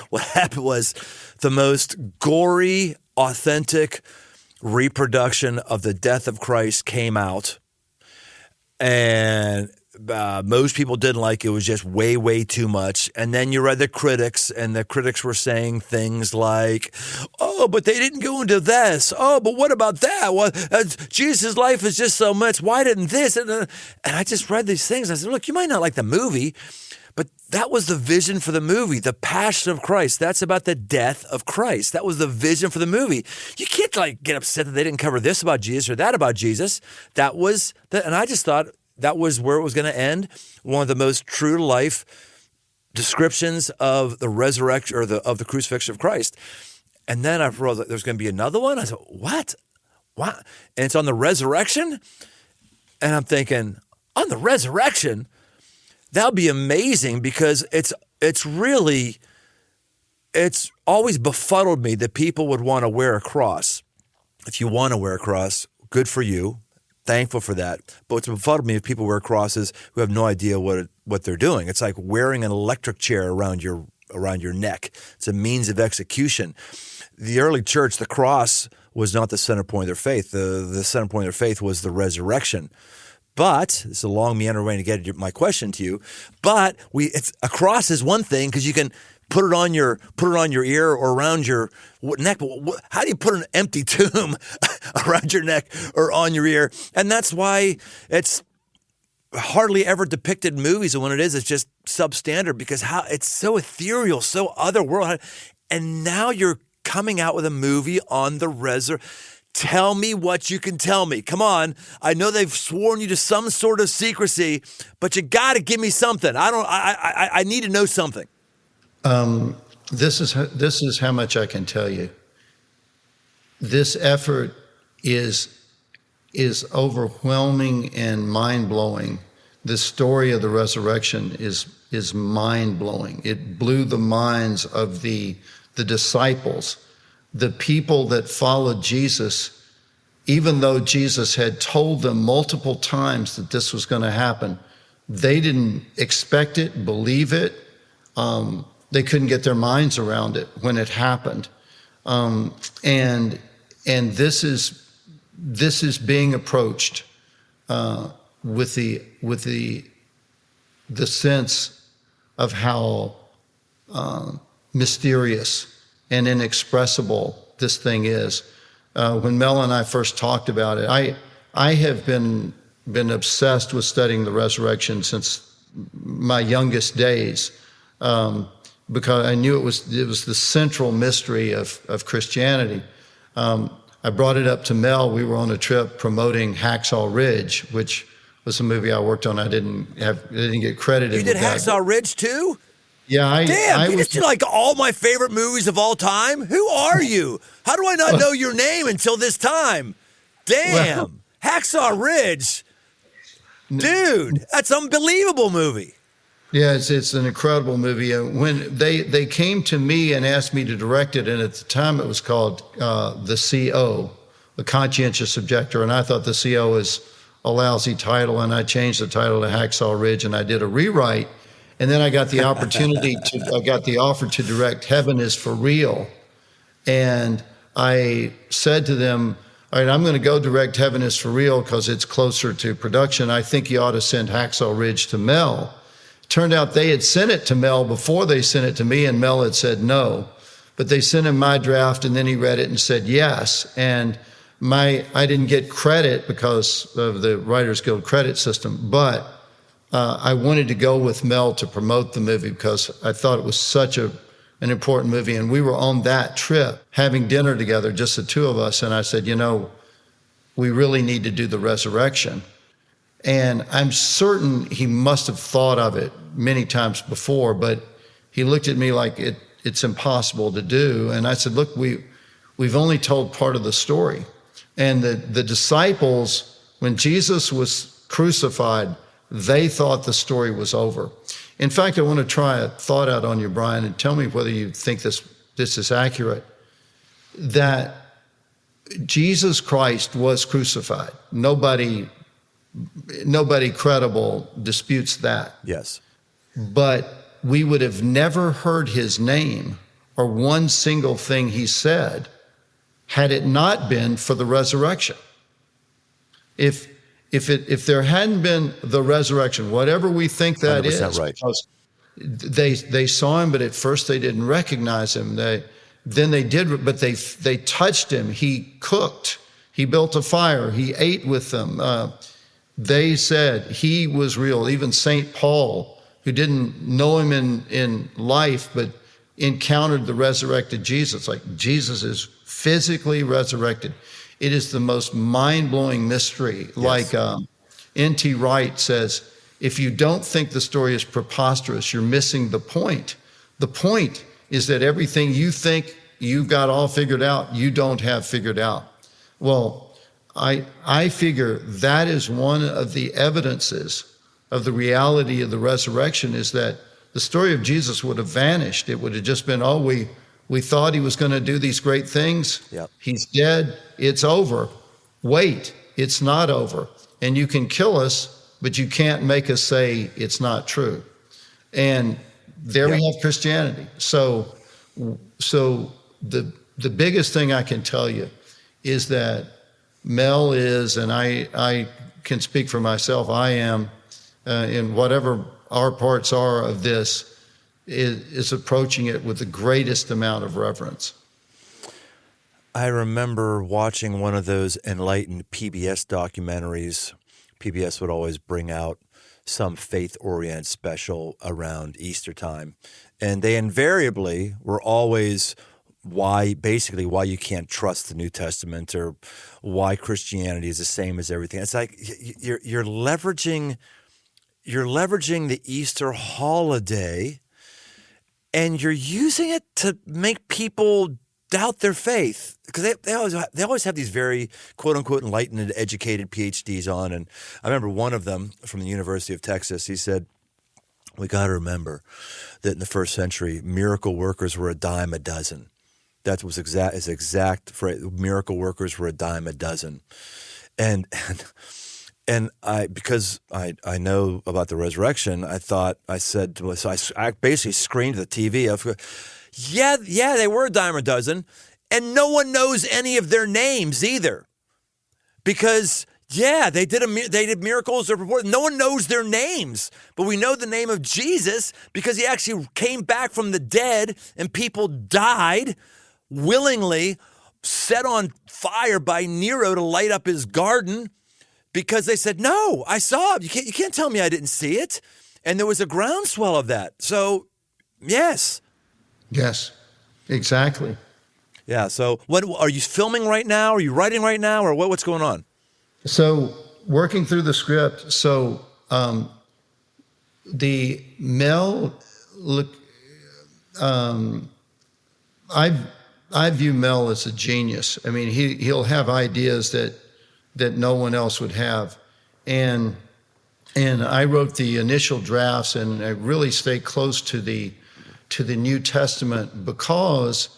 What happened was the most gory, authentic reproduction of the death of Christ came out, and most people didn't like it. It was just way, way too much. And then you read the critics, and the critics were saying things like, oh, but they didn't go into this. Oh, but what about that? Well, Jesus' life is just so much. Why didn't this? And I just read these things. I said, look, you might not like the movie, but that was the vision for the movie, the Passion of Christ. That's about the death of Christ. That was the vision for the movie. You can't get upset that they didn't cover this about Jesus or that about Jesus. And I just thought, that was where it was going to end. One of the most true to life descriptions of the resurrection or of the crucifixion of Christ. And then I realized there's going to be another one. I said, what? And it's on the resurrection? And I'm thinking, on the resurrection? That'll be amazing, because it's always befuddled me that people would want to wear a cross. if you want to wear a cross, good for you. Thankful for that. But what's befuddled me is people wear crosses who have no idea what they're doing. It's like wearing an electric chair around your neck. It's a means of execution. The early church, the cross was not the center point of their faith. The center point of their faith was the resurrection. But it's a long meander way to get my question to you. But a cross is one thing because you can put it on your ear or around your neck. But how do you put an empty tomb around your neck or on your ear? And that's why it's hardly ever depicted in movies. And when it is, it's just substandard because it's so ethereal, so otherworldly. And now you're coming out with a movie on the resurrection. Tell me what you can tell me. Come on. I know they've sworn you to some sort of secrecy, but you got to give me something. I need to know something. This is how much I can tell you. This effort is overwhelming and mind-blowing. The story of the resurrection is mind-blowing. It blew the minds of the disciples. The people that followed Jesus, even though Jesus had told them multiple times that this was going to happen, they didn't expect it, believe it. They couldn't get their minds around it when it happened. And this is being approached with the sense of how mysterious and inexpressible this thing is. When Mel and I first talked about it, I have been obsessed with studying the resurrection since my youngest days, because I knew it was the central mystery of Christianity. I brought it up to Mel. We were on a trip promoting Hacksaw Ridge, which was a movie I worked on. I didn't get credited. You did Hacksaw Ridge too? Yeah, Damn, you just do like all my favorite movies of all time? Who are you? How do I not know your name until this time? Damn, well, Hacksaw Ridge. Dude, that's an unbelievable movie. Yeah, it's an incredible movie. When they came to me and asked me to direct it, and at the time it was called The CO, The Conscientious Objector, and I thought The CO was a lousy title, and I changed the title to Hacksaw Ridge, and I did a rewrite. And then I got the offer to direct Heaven is for Real. And I said to them, all right, I'm going to go direct Heaven is for Real because it's closer to production. I think you ought to send Hacksaw Ridge to Mel. Turned out they had sent it to Mel before they sent it to me, and Mel had said no. But they sent him my draft, and then he read it and said yes. And I didn't get credit because of the Writers Guild credit system, but I wanted to go with Mel to promote the movie because I thought it was such an important movie. And we were on that trip having dinner together, just the two of us. And I said, we really need to do the resurrection. And I'm certain he must have thought of it many times before, but he looked at me like it's impossible to do. And I said, look, we've only told part of the story. And the disciples, when Jesus was crucified, they thought the story was over. In fact, I want to try a thought out on you, Brian, and tell me whether you think this is accurate. That Jesus Christ was crucified. Nobody credible disputes that. Yes. But we would have never heard his name or one single thing he said had it not been for the resurrection. If there hadn't been the resurrection, whatever we think that is, right. Because they saw him, but at first they didn't recognize him. Then they did, but they touched him. He cooked. He built a fire. He ate with them. They said he was real. Even St. Paul, who didn't know him in life, but encountered the resurrected Jesus. Like, Jesus is physically resurrected. It is the most mind-blowing mystery. Yes. Like N.T. Wright says, if you don't think the story is preposterous, you're missing the point. The point is that everything you think you've got all figured out, you don't have figured out. Well, I figure that is one of the evidences of the reality of the resurrection, is that the story of Jesus would have vanished. It would have just been, We thought he was going to do these great things. Yep. He's dead. It's over. Wait, it's not over. And you can kill us, but you can't make us say it's not true. And there we have Christianity. So the biggest thing I can tell you is that Mel is, and I can speak for myself, I am, in whatever our parts are of this, is approaching it with the greatest amount of reverence. I remember watching one of those enlightened PBS documentaries. PBS would always bring out some faith-oriented special around Easter time. And they invariably were always why you can't trust the New Testament, or why Christianity is the same as everything. It's like you're leveraging the Easter holiday, and you're using it to make people doubt their faith, because they always have these very quote unquote enlightened and educated PhDs on. And I remember one of them from the University of Texas. He said, "We got to remember that in the first century, miracle workers were a dime a dozen." That was his exact phrase. Miracle workers were a dime a dozen, and I, because I know about the resurrection, I basically screamed to the TV. Yeah, they were a dime a dozen, and no one knows any of their names either, because they did miracles. They're reported. No one knows their names, but we know the name of Jesus because he actually came back from the dead, and people died willingly, set on fire by Nero to light up his garden, because they said, "No, I saw it. You can't tell me I didn't see it." And there was a groundswell of that. So, yes, exactly. Yeah. So, what are you filming right now? Are you writing right now, or what's going on? So, working through the script. So, the Mel look. I view Mel as a genius. I mean, he'll have ideas that no one else would have, and I wrote the initial drafts, and I really stayed close to the New Testament because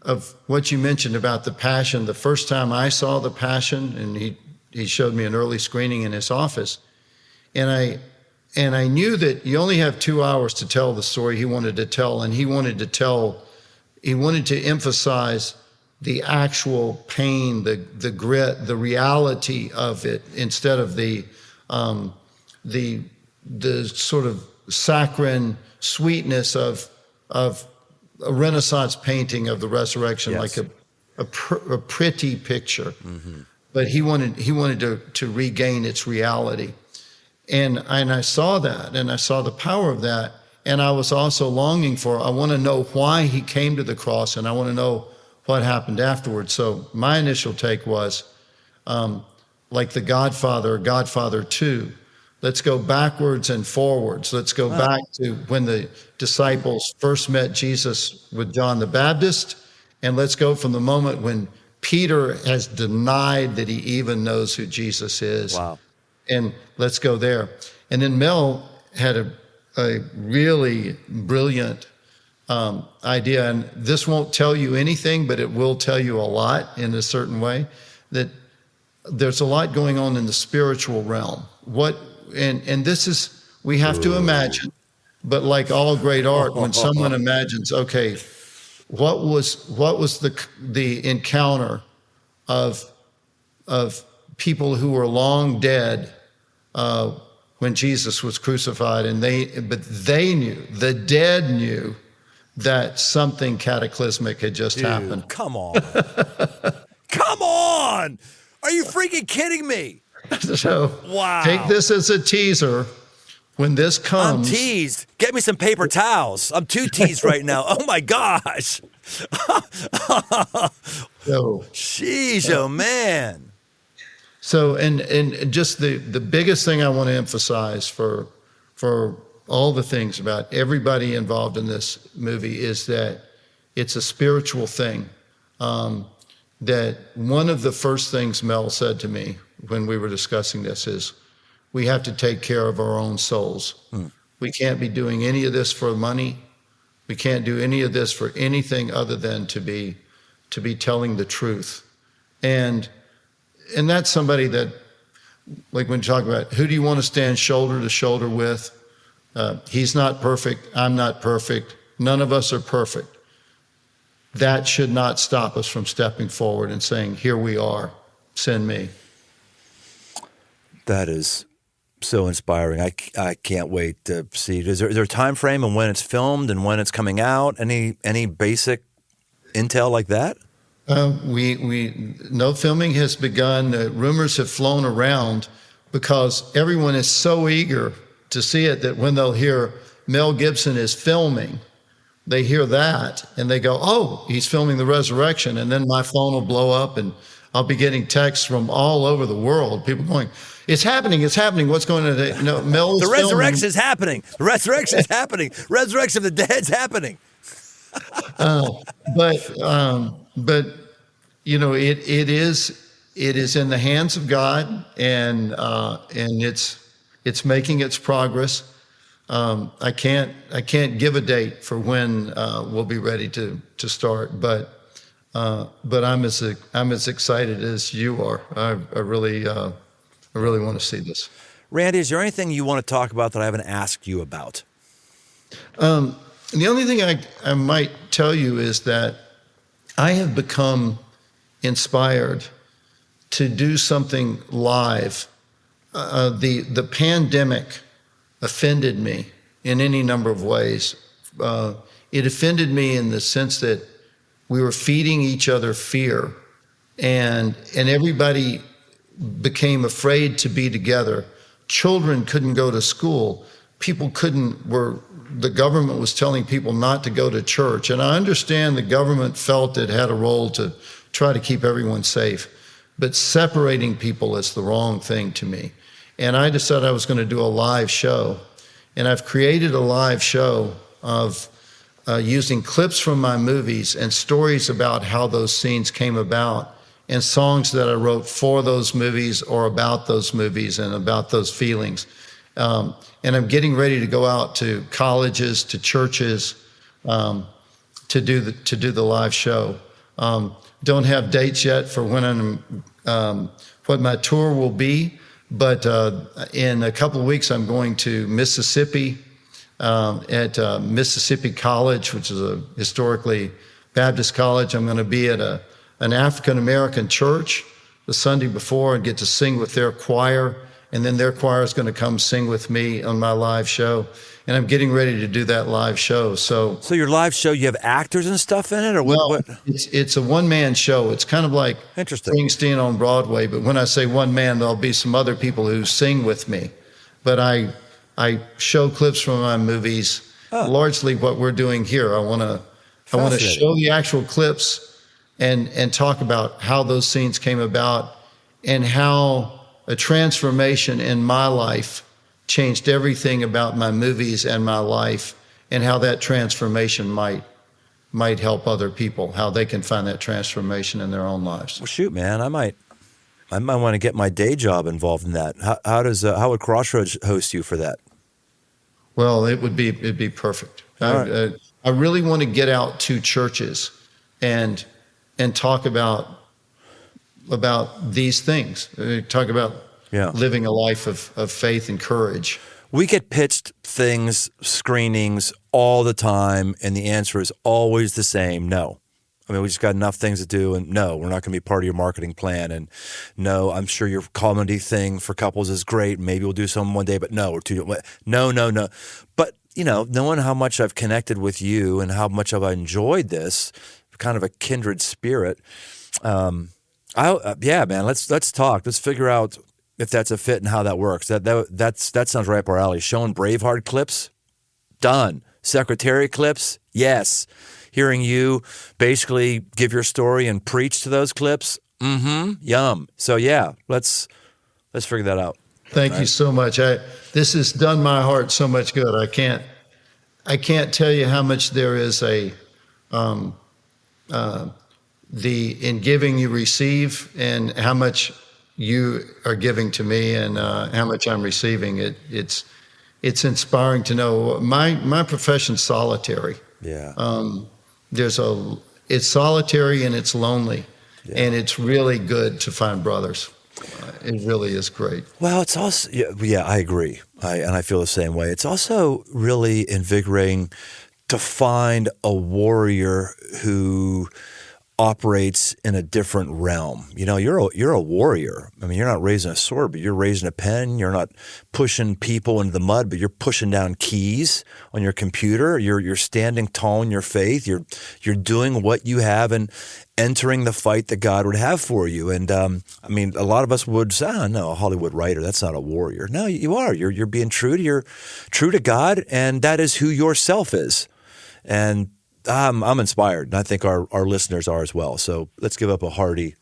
of what you mentioned about the Passion. The first time I saw the Passion, and he showed me an early screening in his office, and I knew that you only have 2 hours to tell the story he wanted to tell, and he wanted to emphasize the actual pain, the grit, the reality of it, instead of the sort of saccharine sweetness of a Renaissance painting of the resurrection, yes, like a pretty picture. Mm-hmm. But he wanted to regain its reality, and I saw that, and I saw the power of that. And I was also longing I want to know why he came to the cross, and I want to know what happened afterwards. So my initial take was, like the Godfather 2, let's go backwards and forwards. Let's go back to when the disciples first met Jesus with John the Baptist, and let's go from the moment when Peter has denied that he even knows who Jesus is. Wow. And let's go there. And then Mel had a really brilliant idea, and this won't tell you anything, but it will tell you a lot in a certain way, that there's a lot going on in the spiritual realm. And this is, we have to imagine, but like all great art, when someone imagines, okay, what was the encounter of people who were long dead when Jesus was crucified, but the dead knew that something cataclysmic had just happened. Come on. Come on. Are you freaking kidding me? So wow. Take this as a teaser. When this comes. I'm teased. Get me some paper towels. I'm too teased right now. Oh my gosh. Jeez, oh man. So, and just the biggest thing I want to emphasize for all the things about everybody involved in this movie is that it's a spiritual thing. That one of the first things Mel said to me when we were discussing this is, we have to take care of our own souls. We can't be doing any of this for money. We can't do any of this for anything other than to be telling the truth. And that's somebody that, like when you talk about who do you want to stand shoulder to shoulder with, he's not perfect, I'm not perfect, none of us are perfect. That should not stop us from stepping forward and saying, here we are, send me. That is so inspiring. I can't wait to see. Is there a time frame and when it's filmed and when it's coming out? Any basic intel like that? No filming has begun. Rumors have flown around because everyone is so eager to see it that when they'll hear Mel Gibson is filming, they hear that and they go, oh, he's filming the resurrection. And then my phone will blow up and I'll be getting texts from all over the world. People going, it's happening. What's going on today? No, Mel is the resurrection filming. is happening. The resurrection is happening. Resurrection of the dead's happening. But you know, it is in the hands of God, and it's making its progress. I can't give a date for when we'll be ready to start, but I'm as excited as you are. I really want to see this. Randy, is there anything you want to talk about that I haven't asked you about? The only thing I might tell you is that I have become inspired to do something live. The pandemic offended me in any number of ways. It offended me in the sense that we were feeding each other fear, and everybody became afraid to be together. Children couldn't go to school. The government was telling people not to go to church. And I understand the government felt it had a role to try to keep everyone safe, but separating people is the wrong thing to me. And I decided I was going to do a live show. And I've created a live show of using clips from my movies and stories about how those scenes came about, and songs that I wrote for those movies or about those movies and about those feelings. And I'm getting ready to go out to colleges, to churches, to do the live show. Don't have dates yet for when what my tour will be, but in a couple of weeks I'm going to Mississippi at Mississippi College, which is a historically Baptist college. I'm going to be at an African American church the Sunday before and get to sing with their choir. And then their choir is going to come sing with me on my live show. And I'm getting ready to do that live show. So your live show, you have actors and stuff in it? Or what? It's a one-man show. It's kind of like Springsteen on Broadway. But when I say one man, there'll be some other people who sing with me. But I show clips from my movies, largely what we're doing here. I want to show the actual clips and talk about how those scenes came about and how a transformation in my life changed everything about my movies and my life, and how that transformation might help other people, how they can find that transformation in their own lives. Well, shoot, man, I might want to get my day job involved in that. How would Crossroads host you for that? Well, it'd be perfect. I really want to get out to churches and talk about these things. Talk about living a life of faith and courage. We get pitched things, screenings all the time, and the answer is always the same: no. I mean, we just got enough things to do, and no, we're not going to be part of your marketing plan. And no, I'm sure your comedy thing for couples is great. Maybe we'll do some one day, but no, no. But, knowing how much I've connected with you and how much I've enjoyed this, kind of a kindred spirit, man, let's talk. Let's figure out if that's a fit and how that works. That sounds right up our alley. Showing Braveheart clips, done. Secretariat clips, yes. Hearing you basically give your story and preach to those clips, yum. So yeah, let's figure that out. Thank you so much. This has done my heart so much good. I can't tell you how much there is in giving you receive, and how much you are giving to me, and how much I'm receiving. It's inspiring to know. My profession's solitary. Yeah. It's solitary and it's lonely, and it's really good to find brothers. It really is great. Well, it's also, I agree. And I feel the same way. It's also really invigorating to find a warrior who operates in a different realm. You know, you're a warrior. I mean, you're not raising a sword, but you're raising a pen. You're not pushing people into the mud, but you're pushing down keys on your computer. You're standing tall in your faith. You're doing what you have and entering the fight that God would have for you. And I mean, a lot of us would say, "Oh, no, a Hollywood writer, that's not a warrior." No, you are. You're being true to God, and that is who yourself is. And I'm inspired, and I think our listeners are as well. So let's give up a hearty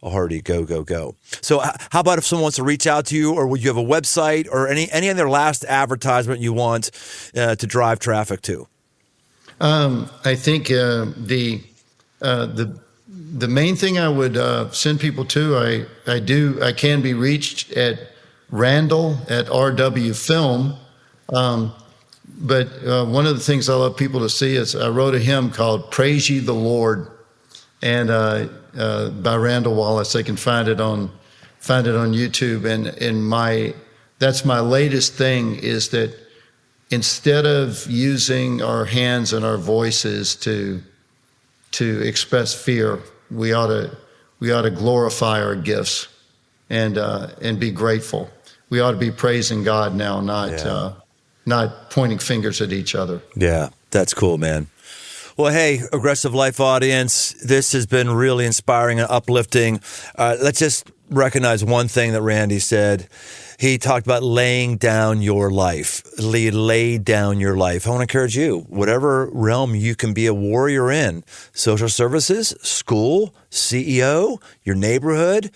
go. So how about if someone wants to reach out to you, or would you have a website or any other last advertisement you want to drive traffic to? I think the main thing I would send people to, I can be reached at Randall at RW Film. But one of the things I love people to see is I wrote a hymn called "Praise Ye the Lord," and by Randall Wallace. They can find it on YouTube. And that's my latest thing, is that instead of using our hands and our voices to express fear, we ought to glorify our gifts and be grateful. We ought to be praising God now, not pointing fingers at each other. Yeah, that's cool, man. Well, hey, Aggressive Life audience, this has been really inspiring and uplifting. Let's just recognize one thing that Randy said. He talked about laying down your life. Lay down your life. I want to encourage you, whatever realm you can be a warrior in, social services, school, CEO, your neighborhood,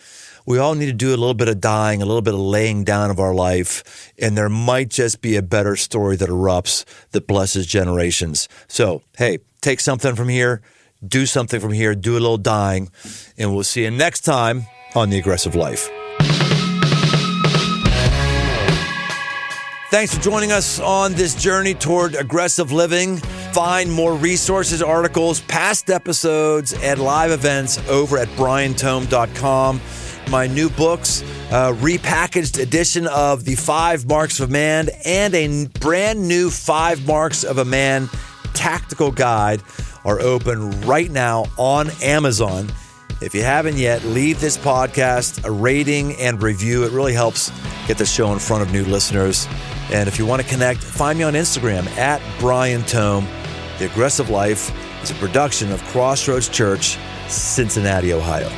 we all need to do a little bit of dying, a little bit of laying down of our life, and there might just be a better story that erupts that blesses generations. So, hey, take something from here, do something from here, do a little dying, and we'll see you next time on The Aggressive Life. Thanks for joining us on this journey toward aggressive living. Find more resources, articles, past episodes, and live events over at briantome.com. My new books, repackaged edition of the 5 Marks of a Man and a brand new 5 Marks of a Man tactical guide are open right now on Amazon. If you haven't yet, leave this podcast a rating and review. It really helps get the show in front of new listeners. And if you want to connect, find me on Instagram at Brian Tome. The Aggressive Life is a production of Crossroads Church, Cincinnati, Ohio.